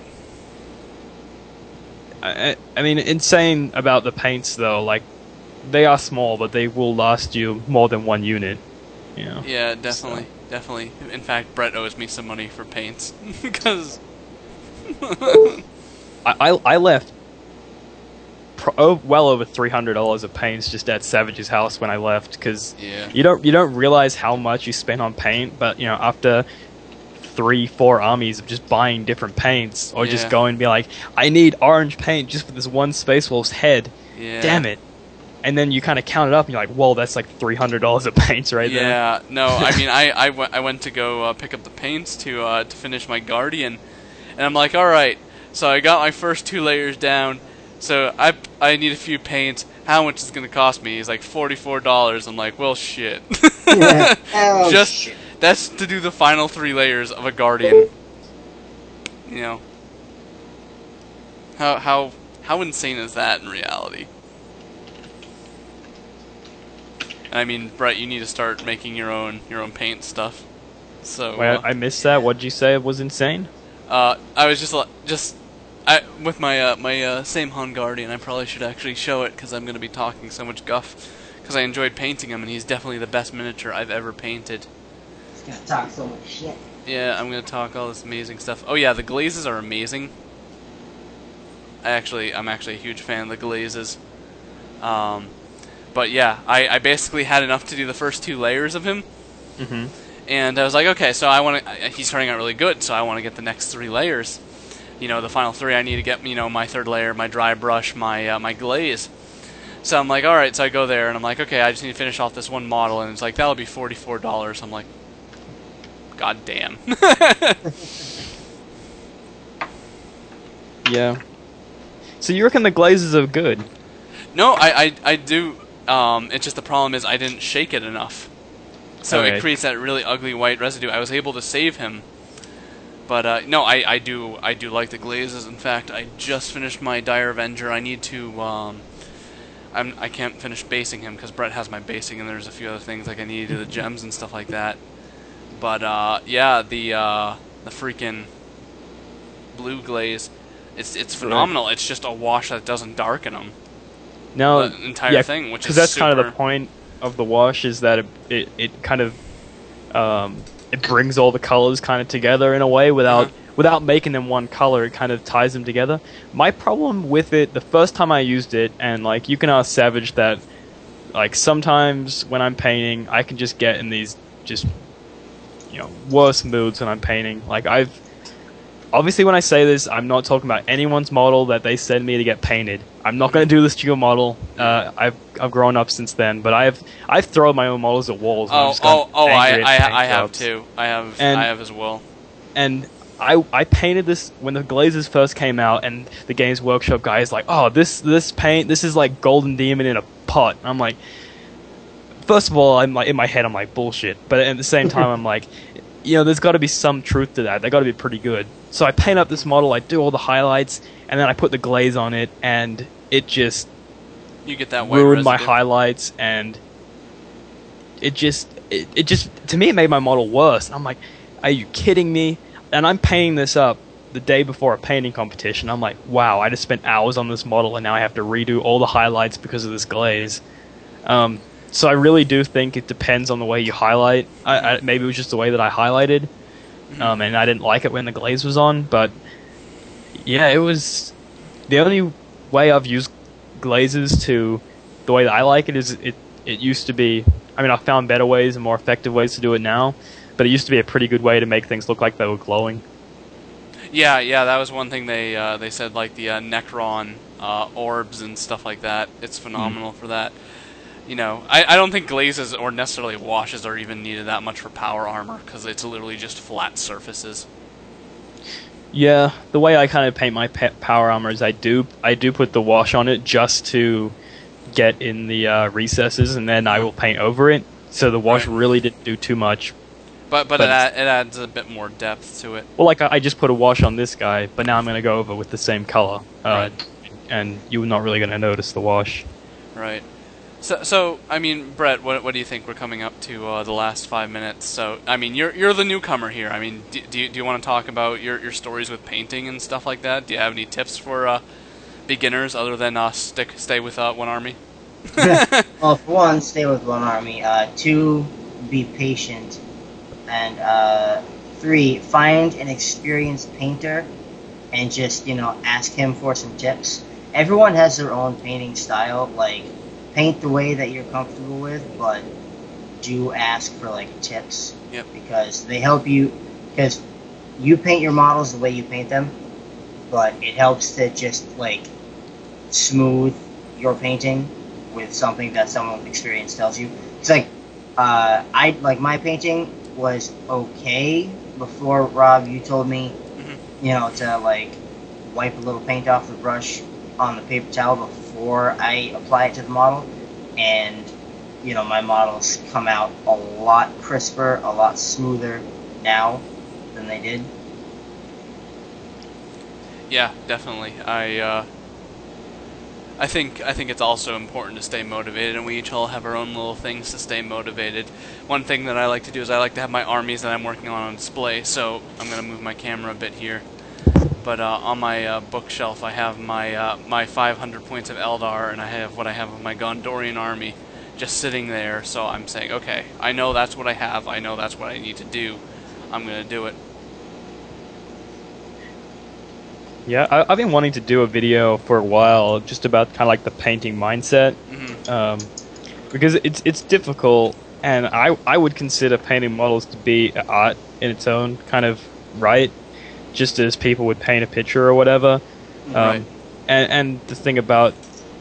I mean, insane about the paints though, they are small, but they will last you more than one unit. Yeah, definitely, definitely. In fact, Brett owes me some money for paints because I left well over $300 of paints just at Savage's house when I left because you don't realize how much you spend on paint, but after 3-4 armies of just buying different paints or just going and be like, I need orange paint just for this one Space Wolf's head. Yeah. Damn it. And then you kind of count it up and you're like, whoa, that's like $300 of paints right there. Yeah, no, I mean, I went to go pick up the paints to finish my Guardian, and I'm like, alright, so I got my first 2 layers down, so I need a few paints, how much is it going to cost me? He's like, $44. I'm like, well, shit. Yeah. Oh, shit. That's to do the final 3 layers of a Guardian. How insane is that in reality? I mean, Brett, you need to start making your own paint stuff. So wait, I missed that. What did you say was insane? I was just with my same Han Guardian. I probably should actually show it because I'm going to be talking so much guff because I enjoyed painting him, and he's definitely the best miniature I've ever painted. He's gonna talk so much shit. Yeah, I'm going to talk all this amazing stuff. Oh yeah, the glazes are amazing. I'm actually a huge fan of the glazes. But yeah, I basically had enough to do the first 2 layers of him. Mm-hmm. And I was like, okay, so he's turning out really good, so I want to get the next 3 layers. The final 3, I need to get, my 3rd layer, my dry brush, my glaze. So I'm like, alright, so I go there, and I'm like, okay, I just need to finish off this one model, and it's like, that'll be $44. I'm like, god damn. Yeah. So you reckon the glazes are good? No, I do. It's just the problem is I didn't shake it enough. So Okay. it creates that really ugly white residue. I was able to save him. But no, I do like the glazes. In fact, I just finished my Dire Avenger. I need to I can't finish basing him because Brett has my basing, and there's a few other things like I need to do the gems and stuff like that. But yeah, the freaking blue glaze, it's phenomenal. It's just a wash that doesn't darken them. No, The entire thing, which is that's super... kind of the point of the wash is that it kind of it brings all the colors kind of together in a way without making them one color. It kind of ties them together. My problem with it, the first time I used it, and you can ask Savage that, sometimes when I'm painting, I can just get in these just worse moods when I'm painting. Obviously, when I say this, I'm not talking about anyone's model that they send me to get painted. I'm not going to do this to your model. I've grown up since then, but I've thrown my own models at walls. I have too. I have as well. And I painted this when the glazes first came out, and the Games Workshop guy is like, "Oh, this paint, this is like Golden Demon in a pot." And I'm like, first of all, I'm like in my head, I'm like bullshit, but at the same time, I'm like, there's got to be some truth to that. They got to be pretty good. So I paint up this model, I do all the highlights, and then I put the glaze on it, and it just you get that white ruined my residue. highlights, and it just to me it made my model worse. I'm like, are you kidding me? And I'm painting this up the day before a painting competition. I'm like, wow, I just spent hours on this model, and now I have to redo all the highlights because of this glaze. So I really do think it depends on the way you highlight. Maybe it was just the way that I highlighted, and I didn't like it when the glaze was on. But yeah, it was the only way I've used glazes to the way that I like it is it used to be. I mean, I found better ways and more effective ways to do it now, but it used to be a pretty good way to make things look like they were glowing. Yeah, that was one thing they said, like the Necron orbs and stuff like that. It's phenomenal for that. You know, I don't think glazes or necessarily washes are even needed that much for power armor, because it's literally just flat surfaces. Yeah, the way I kind of paint my power armor is I do put the wash on it just to get in the recesses, and then I will paint over it. So the wash really didn't do too much. But it adds a bit more depth to it. Well, like I just put a wash on this guy, but now I'm going to go over with the same color, and you're not really going to notice the wash. Right. So I mean, Brett, what do you think? We're coming up to the last 5 minutes. So I mean, you're the newcomer here. I mean, do you want to talk about your stories with painting and stuff like that? Do you have any tips for beginners other than stay with one army? Well, for one, stay with one army. 2, be patient. And 3, find an experienced painter and just, ask him for some tips. Everyone has their own painting style. Like, paint the way that you're comfortable with, but do ask for, like, tips. Yep. Because they help you. Because you paint your models the way you paint them, but it helps to just, like, smooth your painting with something that someone with experience tells you. It's like, my painting was okay before, Rob, you told me, to, like, wipe a little paint off the brush on the paper towel before I apply it to the model, and, my models come out a lot crisper, a lot smoother now than they did. Yeah, definitely. I think it's also important to stay motivated, and we each all have our own little things to stay motivated. One thing that I like to do is I like to have my armies that I'm working on display, so I'm going to move my camera a bit here. But on my bookshelf I have my 500 points of Eldar, and I have what I have of my Gondorian army just sitting there, so I'm saying, okay, I know that's what I have, I know that's what I need to do, I'm going to do it. Yeah, I've been wanting to do a video for a while just about kind of like the painting mindset, because it's difficult, and I would consider painting models to be art in its own kind of right, just as people would paint a picture or whatever. Right. And the thing about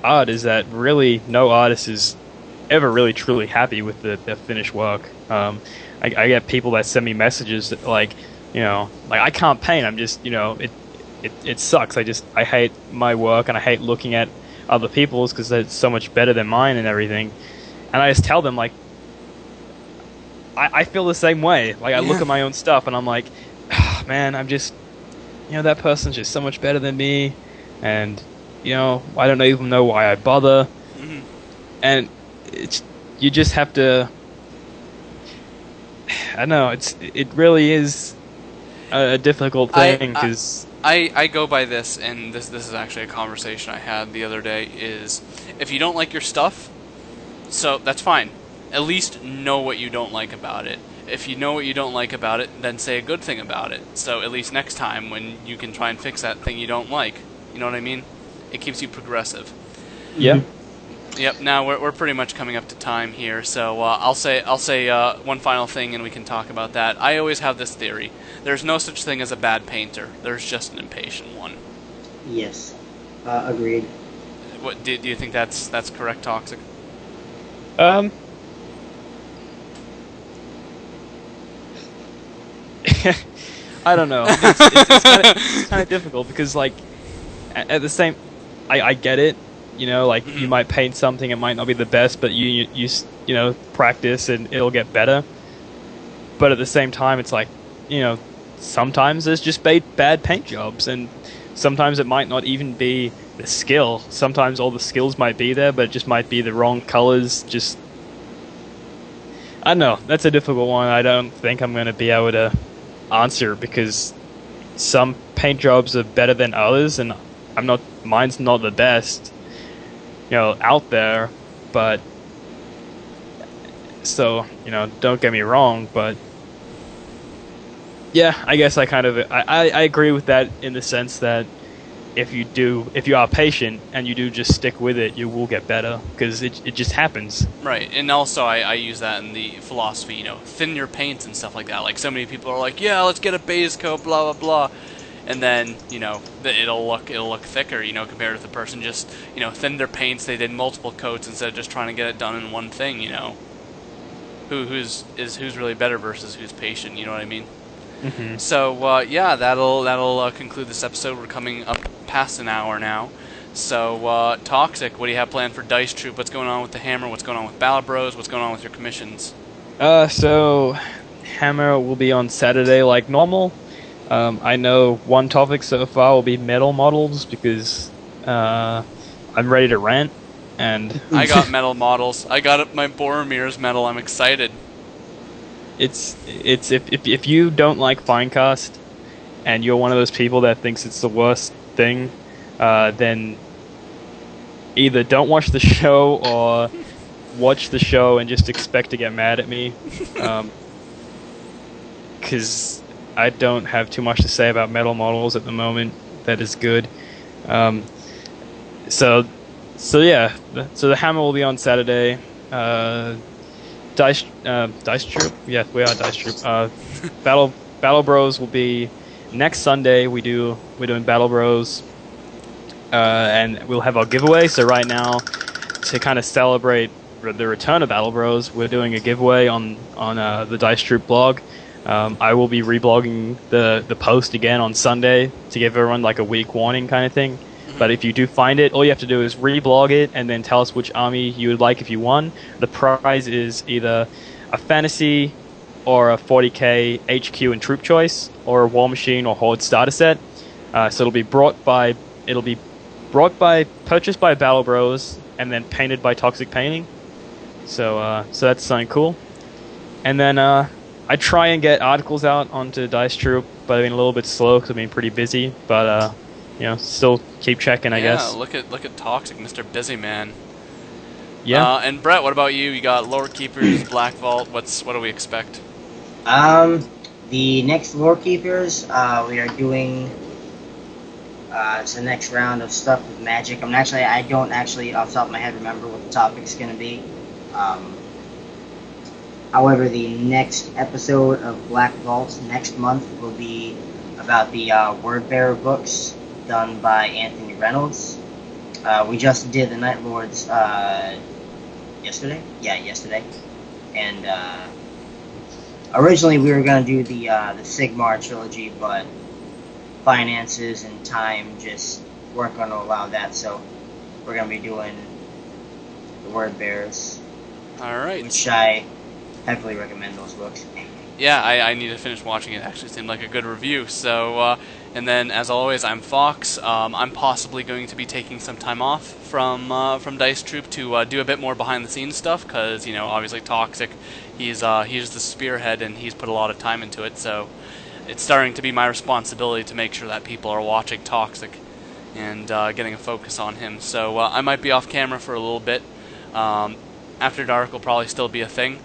art is that really no artist is ever really truly happy with their finished work. I get people that send me messages that, like I can't paint. I'm just It sucks. I hate my work, and I hate looking at other people's because it's so much better than mine and everything. And I just tell them, like, I feel the same way. Like, I look at my own stuff, and I'm like, oh, man, I'm just, that person's just so much better than me, and, I don't even know why I bother. And you just have to, I don't know, it really is a difficult thing, because... I go by this, and this is actually a conversation I had the other day, is if you don't like your stuff, so that's fine. At least know what you don't like about it. If you know what you don't like about it, then say a good thing about it. So at least next time when you can try and fix that thing you don't like. You know what I mean? It keeps you progressive. Yeah. Yep. Now we're pretty much coming up to time here, so I'll say one final thing, and we can talk about that. I always have this theory: there's no such thing as a bad painter. There's just an impatient one. Yes, agreed. What do you think that's correct, Toxic? I don't know. It's kind of difficult because, like, at the same, I get it. You might paint something, it might not be the best, but you practice and it'll get better. But at the same time, it's like, sometimes there's just bad paint jobs, and sometimes it might not even be the skill. Sometimes all the skills might be there, but it just might be the wrong colors. Just, I don't know. That's a difficult one. I don't think I'm going to be able to answer, because some paint jobs are better than others, and mine's not the best, out there, but so, don't get me wrong, but yeah, I guess I agree with that in the sense that if you are patient and you do just stick with it, you will get better, because it just happens. Right, and also I use that in the philosophy, you know, thin your paints and stuff like that. Like, so many people are like, yeah, let's get a base coat, blah blah blah, and then, you know, it'll look thicker, you know, compared to the person just, you know, thinned their paints, they did multiple coats instead of just trying to get it done in one thing, you know. Who's really better versus who's patient, you know what I mean? Mm-hmm. So yeah, that'll conclude this episode. We're coming up past an hour now. So Toxic, what do you have planned for Dice Troop? What's going on with the Hammer? What's going on with Battle Bros? What's going on with your commissions? So Hammer will be on Saturday like normal. I know one topic so far will be metal models, because I'm ready to rant. And I got metal models. I got my Boromir's metal. I'm excited. It's if you don't like Finecast and you're one of those people that thinks it's the worst thing, then either don't watch the show or watch the show and just expect to get mad at me, because I don't have too much to say about metal models at the moment that is good. So yeah, so the Hammer will be on Saturday. Dice Troop, yeah, we are Dice Troop. Battle Bros will be next Sunday. We're doing Battle Bros, and we'll have our giveaway. So right now, to kind of celebrate the return of Battle Bros, we're doing a giveaway on the Dice Troop blog. I will be reblogging the post again on Sunday to give everyone like a week warning kind of thing. But if you do find it, all you have to do is reblog it and then tell us which army you would like if you won. The prize is either a Fantasy or a 40k HQ and Troop Choice, or a War Machine or Horde starter set. So it'll be purchased by Battle Bros and then painted by Toxic Painting. So that's something cool. And then I try and get articles out onto Dice Troop, but I've been a little bit slow because I've been pretty busy. But you know, still keep checking, I guess. Yeah, look at Toxic, Mr. Busy Man. Yeah. And Brett, what about you? You got Lore Keepers, Black Vault. What do we expect? The next Lore Keepers, we are doing it's the next round of stuff with magic. I don't actually off the top of my head remember what the topic's gonna be. However, the next episode of Black Vault next month will be about the Wordbearer books done by Anthony Reynolds. We just did the Night Lords yesterday. Yeah, yesterday. And originally we were going to do the Sigmar trilogy, but finances and time just weren't going to allow that, so we're going to be doing the Wordbearers. Alright. Which I heavily recommend those books. Yeah, I need to finish watching it. Actually seemed like a good review. So, and then as always, I'm Fox. I'm possibly going to be taking some time off from Dice Troop to do a bit more behind the scenes stuff, because, you know, obviously Toxic, he's the spearhead and he's put a lot of time into it. So it's starting to be my responsibility to make sure that people are watching Toxic and getting a focus on him. So I might be off camera for a little bit. After Dark will probably still be a thing.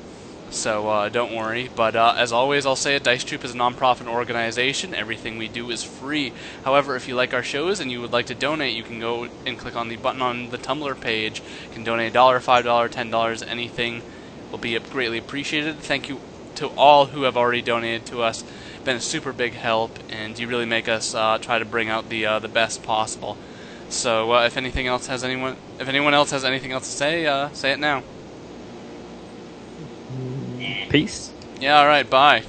So don't worry, but as always I'll say it, Dice Troop is a non-profit organization. Everything we do is free. However, if you like our shows and you would like to donate, you can go and click on the button on the Tumblr page. You can donate $1, $5, $10, anything will be greatly appreciated. Thank you to all who have already donated to us. Been a super big help, and you really make us try to bring out the best possible. So if anyone else has anything else to say, say it now. Peace. Yeah, alright, bye.